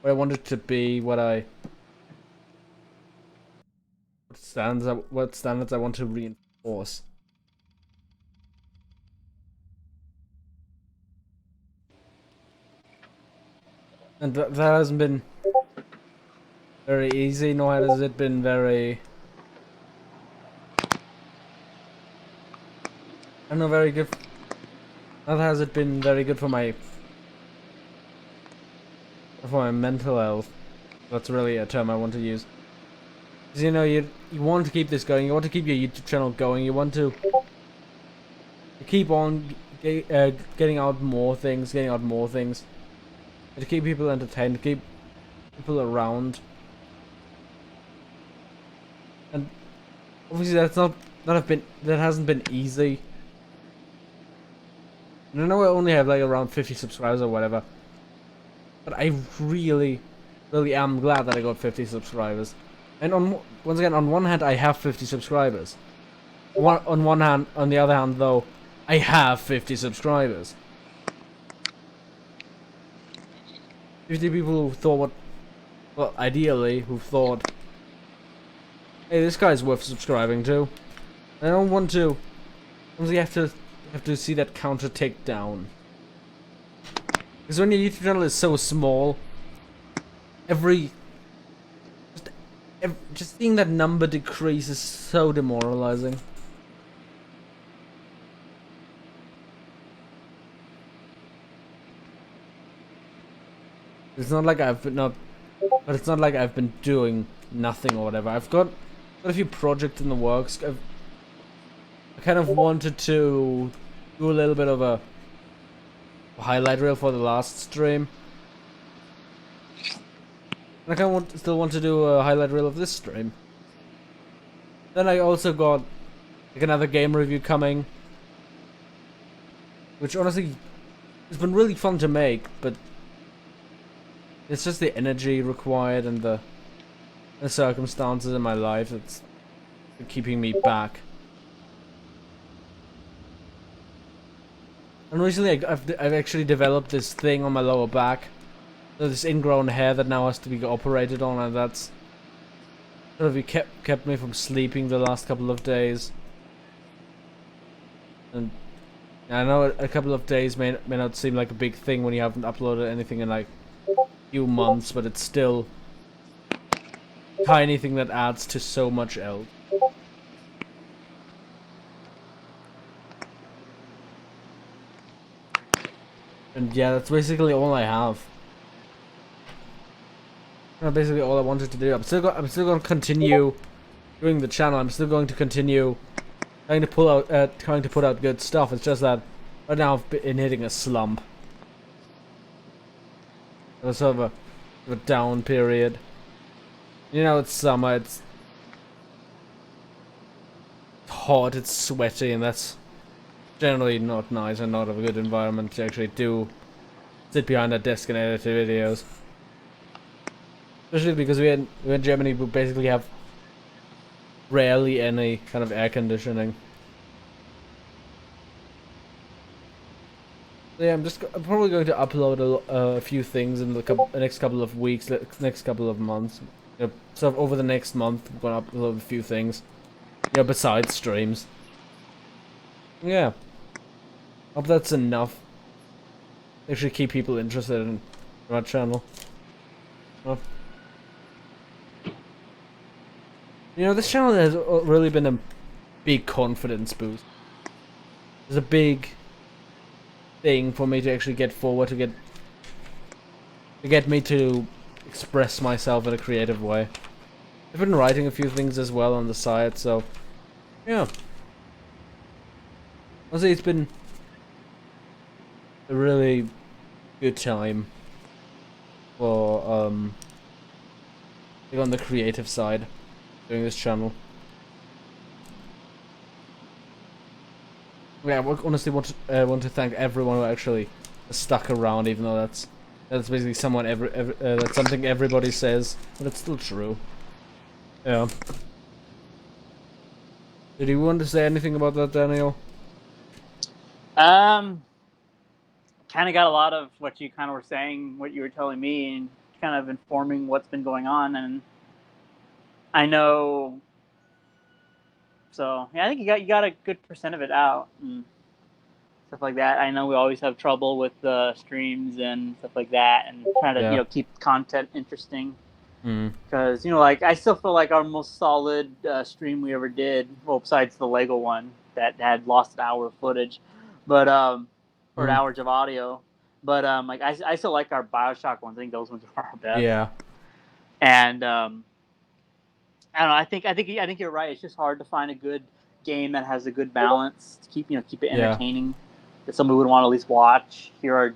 What I want it to be, what standards I want to reinforce. And that hasn't been very easy, nor has it been very... I don't know, very good. Not has it been very good for my mental health. That's really a term I want to use. Because, you know, you want to keep this going. You want to keep your YouTube channel going. You want to keep on getting out more things, to keep people entertained, to keep people around. And obviously that hasn't been easy. And I know I only have like around 50 subscribers or whatever, but I really am glad that I got 50 subscribers. And once again, on one hand, I have 50 subscribers. On the other hand, though, I have 50 subscribers. 50 people who thought, well, ideally, who thought, hey, this guy's worth subscribing to. I don't want to. You have to see that counter tick down. Because when your YouTube channel is so small, just seeing that number decrease is so demoralizing. It's not like I've been doing nothing or whatever. I've got a few projects in the works. I kind of wanted to do a little bit of a highlight reel for the last stream. And I kind of still want to do a highlight reel of this stream. Then I also got like another game review coming, which honestly has been really fun to make, but it's just the energy required and the circumstances in my life that's keeping me back. And recently I've actually developed this thing on my lower back this ingrown hair that now has to be operated on, and that's sort of kept me from sleeping the last couple of days. And I know a couple of days may not seem like a big thing when you haven't uploaded anything in like a few months, but it's still a tiny thing that adds to so much else. And yeah, that's basically all I have. That's basically all I wanted to do. I'm still going to continue doing the channel. I'm still going to continue trying to put out good stuff. It's just that right now I've been hitting a slump. It was sort of a down period. You know, it's summer. It's hot. It's sweaty, and that's generally not nice and not a good environment to actually sit behind a desk and edit videos. Especially because we're in Germany, we basically have rarely any kind of air conditioning. So yeah, I'm probably going to upload a few things in the next couple of weeks, next couple of months. You know, so over the next month, I'm going to upload a few things. You know, besides streams. Yeah. Hope that's enough. Actually keep people interested in my channel. Well, you know, this channel has really been a big confidence boost. It's a big thing for me to actually get forward, to get me to express myself in a creative way. I've been writing a few things as well on the side, so yeah. Honestly, it's been a really good time for like on the creative side doing this channel. Yeah, I honestly want to thank everyone who actually stuck around, even though that's basically that's something everybody says, but it's still true. Yeah. Did you want to say anything about that, Daniel? Kind of got a lot of what you kind of were saying, what you were telling me, and kind of informing what's been going on. And I know, so yeah, I think you got a good percent of it out and stuff like that. I know we always have trouble with the streams and stuff like that, and trying to keep content interesting. Because like I still feel like our most solid stream we ever did, well, besides the Lego one that had lost an hour of footage, but or hours of audio. But like I still like our BioShock ones. I think those ones are our best. Yeah. And I don't know. I think you're right. It's just hard to find a good game that has a good balance to keep it entertaining. That somebody would want to at least watch. Hear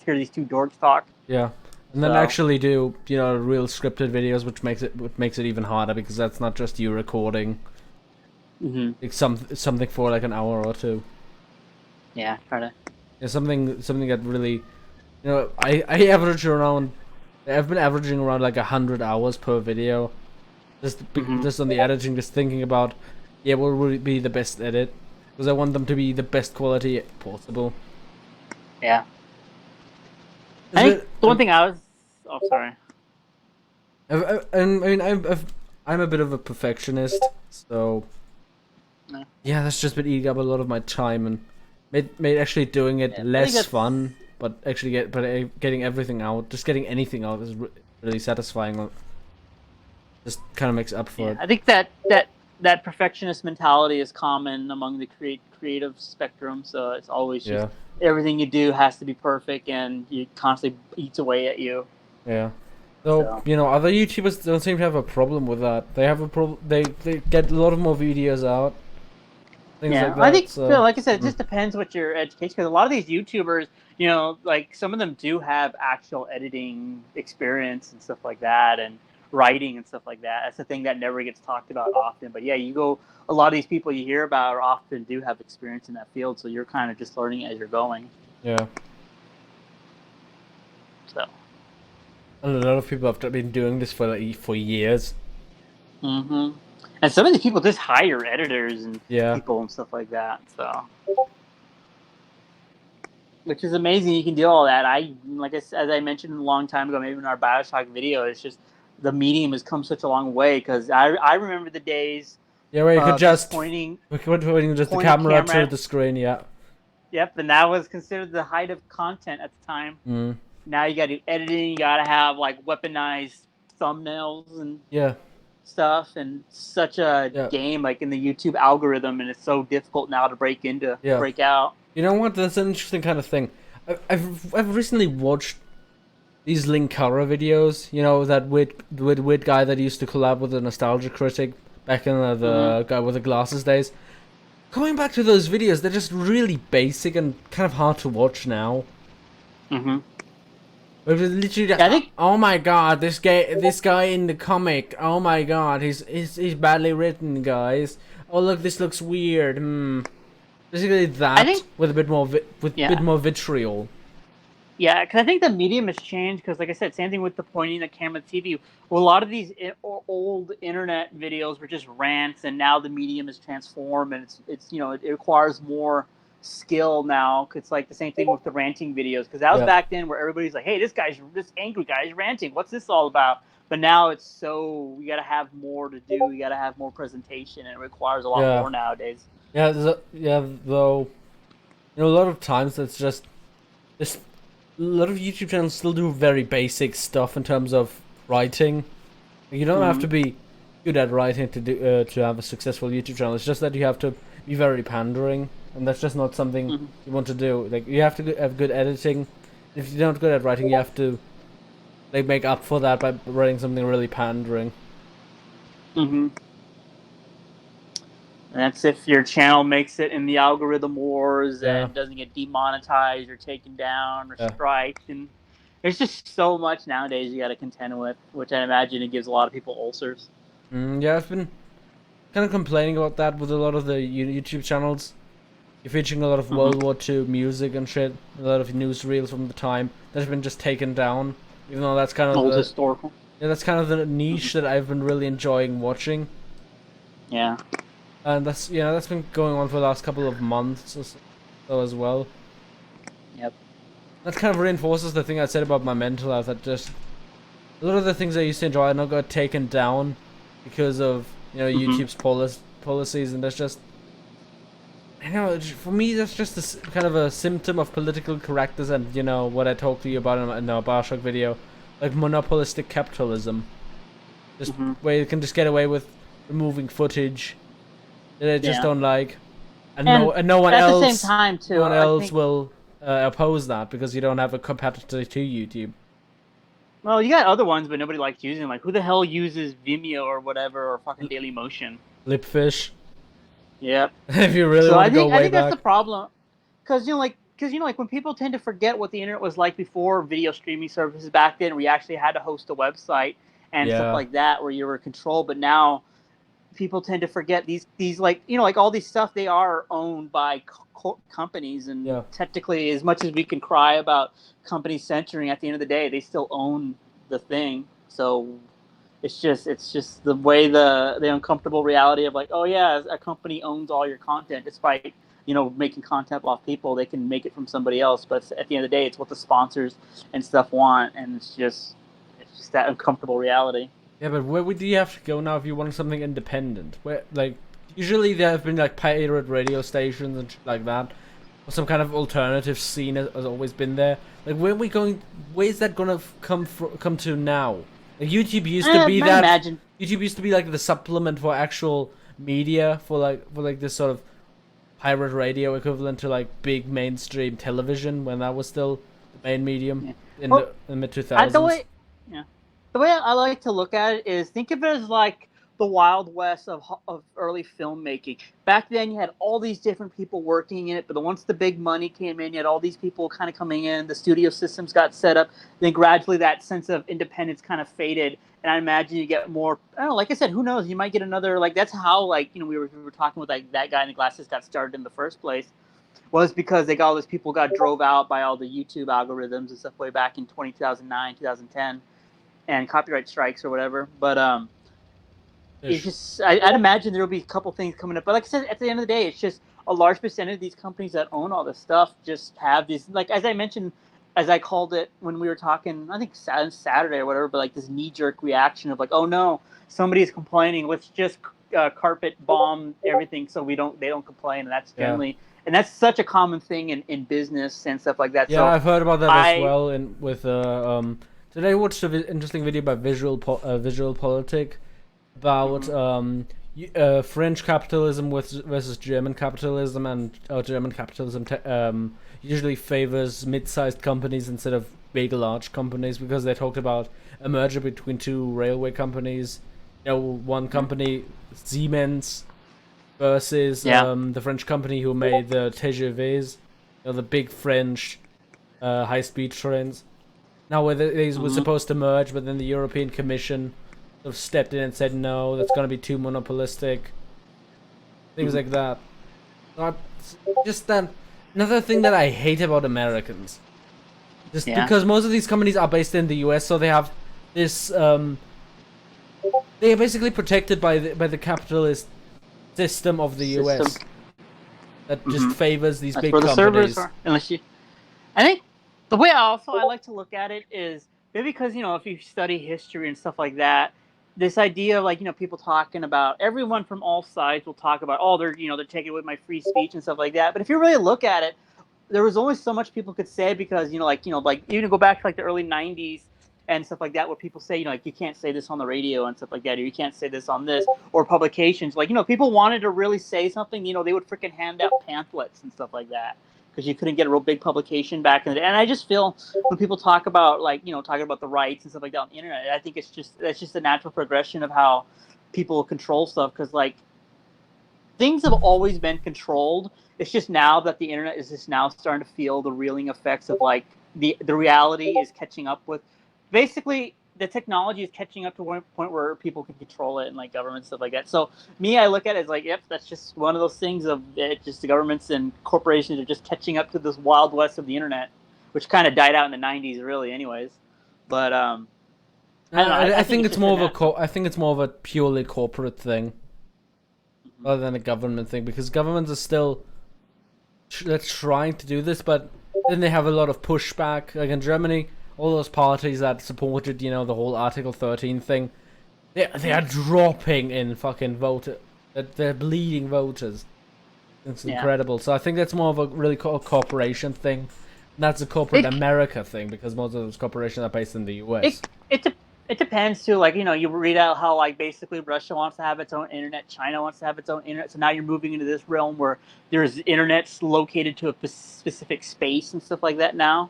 these two dorks talk. Yeah. And then actually do, real scripted videos, which makes it even harder, because that's not just you recording. Like something for like an hour or two. Yeah, try to. Yeah, something that really, I average around. I've been averaging around like 100 hours per video, just on the editing, just thinking about, what would be the best edit, because I want them to be the best quality possible. Yeah. I think the one thing I was... Oh, sorry. I'm a bit of a perfectionist, so... Yeah, that's just been eating up a lot of my time, and made actually doing it less fun, but actually getting everything out, just getting anything out is really satisfying. Just kind of makes up for it. I think that perfectionist mentality is common among the creative spectrum, so it's always just... Everything you do has to be perfect, and it constantly eats away at you. Yeah. So other YouTubers don't seem to have a problem with that. They have a problem. They get a lot of more videos out. Things like that. I think, like I said, it just depends what your education. Because a lot of these YouTubers, like some of them do have actual editing experience and stuff like that, and writing and stuff like that. That's the thing that never gets talked about often. But yeah, a lot of these people you hear about often do have experience in that field, so you're kind of just learning as you're going. Yeah. So. And a lot of people have been doing this for years. And some of these people just hire editors and people and stuff like that. So. which is amazing. You can do all that. As I mentioned a long time ago, maybe in our Bioshock video, it's just the medium has come such a long way because I remember the days Yeah, where you could of just just pointing just the pointing camera camera to the screen. Yeah. Yep, and that was considered the height of content at the time. Mm. Now you got to do editing. You got to have like weaponized thumbnails and Yeah. stuff, and such a Yeah. game like in the YouTube algorithm, and it's so difficult now to break out. You know what? That's an interesting kind of thing. I've recently watched these Linkara videos. You know, that weird guy that used to collab with the Nostalgia Critic back in the guy with the glasses days. Going back to those videos, they're just really basic and kind of hard to watch now. Mm-hmm. It was literally, I think, oh my god, this guy in the comic. Oh my god, he's badly written, guys. Oh look, this looks weird. Basically that with a bit more bit more vitriol. Yeah, because I think the medium has changed. Because, like I said, same thing with the pointing the camera TV. Well, a lot of these old internet videos were just rants, and now the medium is transformed, and it's it requires more skill now. It's like the same thing with the ranting videos. Because that was back then where everybody's like, "Hey, this angry guy is ranting. What's this all about?" But now it's so you got to have more to do. You got to have more presentation, and it requires a lot more nowadays. Yeah, though, a lot of times it's just this. A lot of YouTube channels still do very basic stuff in terms of writing. You don't have to be good at writing to have a successful YouTube channel. It's just that you have to be very pandering, and that's just not something you want to do. Like, you have to have good editing. If you're not good at writing, you have to make up for that by writing something really pandering. Mm-hmm. And that's if your channel makes it in the algorithm wars and doesn't get demonetized or taken down or striked. And there's just so much nowadays you got to contend with, which I imagine it gives a lot of people ulcers. Yeah, I've been kind of complaining about that with a lot of the YouTube channels. You're featuring a lot of World War II music and shit, a lot of newsreels from the time that have been just taken down, even though that's kind of old historical. Yeah, that's kind of the niche that I've been really enjoying watching. Yeah. And that's been going on for the last couple of months or so as well. Yep. That kind of reinforces the thing I said about my mental health. That just a lot of the things I used to enjoy are now got taken down because of YouTube's policies, and that's just for me that's just kind of a symptom of political correctness, and what I talked to you about in our Bioshock video, like monopolistic capitalism, just where you can just get away with removing footage that I just don't like, and no one else. At the same time, too, no one else will oppose that because you don't have a competitor to YouTube. Well, you got other ones, but nobody likes using them. Like, who the hell uses Vimeo or whatever, or fucking Dailymotion? Lipfish. Yep. If you really want to go way back. I think that's the problem, because when people tend to forget what the internet was like before video streaming services back then, where you actually had to host a website and stuff like that, where you were controlled. But now people tend to forget these all these stuff, they are owned by companies, and technically, as much as we can cry about companies censoring, at the end of the day they still own the thing. So it's just the way the uncomfortable reality of like, oh yeah, a company owns all your content, despite making content off people. They can make it from somebody else, but at the end of the day, it's what the sponsors and stuff want, and it's just that uncomfortable reality. Yeah, but where would you have to go now if you want something independent? Where, like, usually there have been like pirate radio stations and shit like that, or some kind of alternative scene has always been there. Like, where are we going? Where's that gonna come to now? Like, YouTube used to be that. YouTube used to be like the supplement for actual media, for like this sort of pirate radio equivalent to like big mainstream television, when that was still the main medium in the mid 2000s. The way I like to look at it is, think of it as like the Wild West of early filmmaking. Back then, you had all these different people working in it, but once the big money came in, you had all these people kind of coming in, the studio systems got set up, then gradually that sense of independence kind of faded, and I imagine you get more, I don't know, like I said, who knows, you might get another, like, that's how, like, we were talking with, like, that guy in the glasses got started in the first place, was because all those people got drove out by all the YouTube algorithms and stuff way back in 2009, 2010. And copyright strikes or whatever, but it's just I'd imagine there'll be a couple things coming up. But like I said, at the end of the day, it's just a large percentage of these companies that own all this stuff just have these, like as I mentioned, as I called it when we were talking, I think Saturday or whatever, but like this knee-jerk reaction of like, oh no, somebody's complaining, let's just carpet bomb everything so they don't complain, and that's generally, and that's such a common thing in business and stuff like that. Yeah, so I've heard about that as well. Today I watched an interesting video about visual politic about French capitalism versus German capitalism, and German capitalism usually favors mid-sized companies instead of big, large companies, because they talked about a merger between two railway companies. One company, Siemens, versus the French company who made the TGVs, the big French high-speed trains. Now, where these were supposed to merge, but then the European Commission sort of stepped in and said, no, that's going to be too monopolistic. Things like that. Just that. Another thing that I hate about Americans. Because most of these companies are based in the US, so they have this. They are basically protected by the capitalist system of the US that just favors these big companies. Servers are, I think the way I like to look at it is maybe because if you study history and stuff like that, this idea of like people talking about, everyone from all sides will talk about, oh, they're taking away my free speech and stuff like that. But if you really look at it, there was only so much people could say, because like even go back to like the early '90s and stuff like that, where people say like you can't say this on the radio and stuff like that, or you can't say this on this, or publications, like people wanted to really say something, they would freaking hand out pamphlets and stuff like that, because you couldn't get a real big publication back in the day. And I just feel when people talk about talking about the rights and stuff like that on the internet, I think that's just a natural progression of how people control stuff, because like things have always been controlled. It's just now that the internet is just now starting to feel the reeling effects of like the reality is catching up with, basically the technology is catching up to one point where people can control it, and like governments, stuff like that. So me, I look at it as like, yep, that's just one of those things of it, just the governments and corporations are just catching up to this wild west of the internet, which kind of died out in the '90s, really, anyways. But I don't know. I think it's more of a purely corporate thing, rather than a government thing, because governments are still trying to do this, but then they have a lot of pushback. Like in Germany, all those parties that supported, the whole Article 13 thing, they are dropping in fucking voter. They're bleeding voters. It's incredible. So I think that's more of a really corporation thing. And that's a corporate America thing, because most of those corporations are based in the US. It depends too. Like you read out how like basically Russia wants to have its own internet, China wants to have its own internet. So now you're moving into this realm where there's internets located to a specific space and stuff like that now,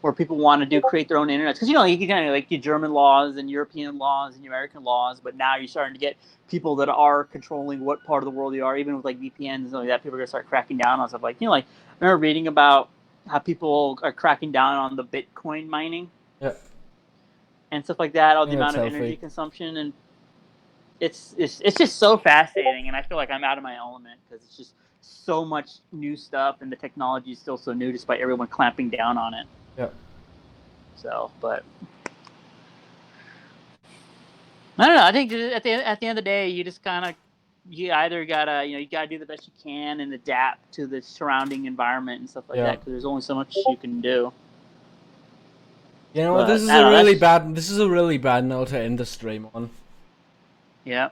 where people want to create their own internets. Because you can like your German laws and European laws and American laws, but now you're starting to get people that are controlling what part of the world you are, even with like VPNs and stuff like that. People are gonna start cracking down on stuff like I remember reading about how people are cracking down on the Bitcoin mining. Yeah. And stuff like that, all the amount of energy consumption, and it's just so fascinating, and I feel like I'm out of my element, because it's just so much new stuff, and the technology is still so new, despite everyone clamping down on it. Yeah. So, but I don't know. I think at the end of the day, you just you either gotta you gotta do the best you can and adapt to the surrounding environment and stuff like that, because there's only so much you can do. You know what? This is a really bad note to end the stream on. Yeah.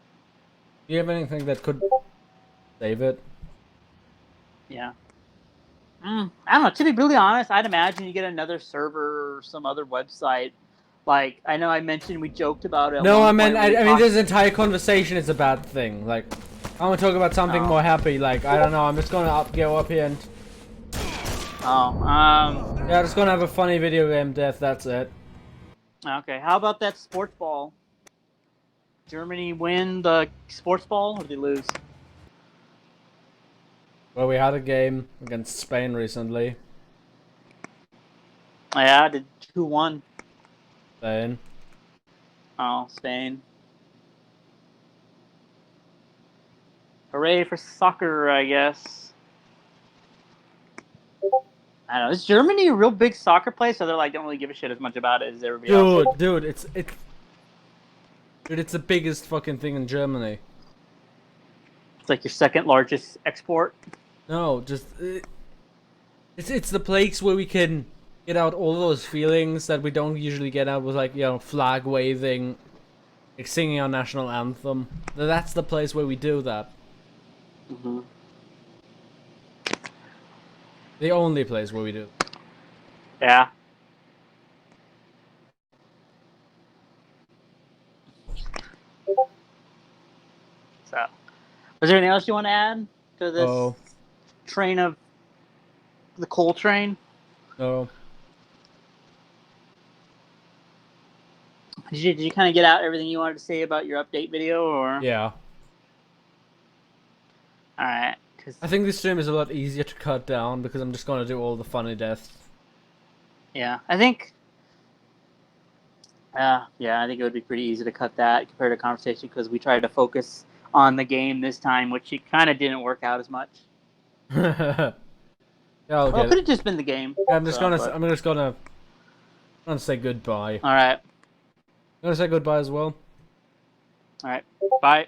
Do you have anything that could save it? Yeah. I don't know. To be really honest, I'd imagine you get another server or some other website. Like, I know I mentioned we joked about it. No, I mean this entire conversation is a bad thing. Like, I want to talk about something more happy. Like, I don't know. I'm just gonna go up here and. Yeah, just gonna have a funny video game death, that's it. Okay, how about that sports ball? Germany win the sports ball, or did they lose? Well, we had a game against Spain recently. Yeah, did 2-1. Spain. Oh, Spain. Hooray for soccer, I guess. I don't know. Is Germany a real big soccer place, so they're like don't really give a shit as much about it as everybody else? Dude, it's the biggest fucking thing in Germany. It's like your second largest export. No, just it's the place where we can get out all those feelings that we don't usually get out with, like, you know, flag waving, like singing our national anthem. That's the place where we do that. Mm-hmm. The only place where we do. Yeah. So, was there anything else you want to add to this Oh train of the coal train? no. Did you kind of get out everything you wanted to say about your update video, or? Yeah. All right. I think this stream is a lot easier to cut down because I'm just gonna do all the funny deaths. Yeah, I think. Yeah, I think it would be pretty easy to cut that compared to conversation because we tried to focus on the game this time, which it kind of didn't work out as much. Yeah, Well, it could have just been the game. I'm just gonna say goodbye. All right. I'm gonna say goodbye as well. All right. Bye.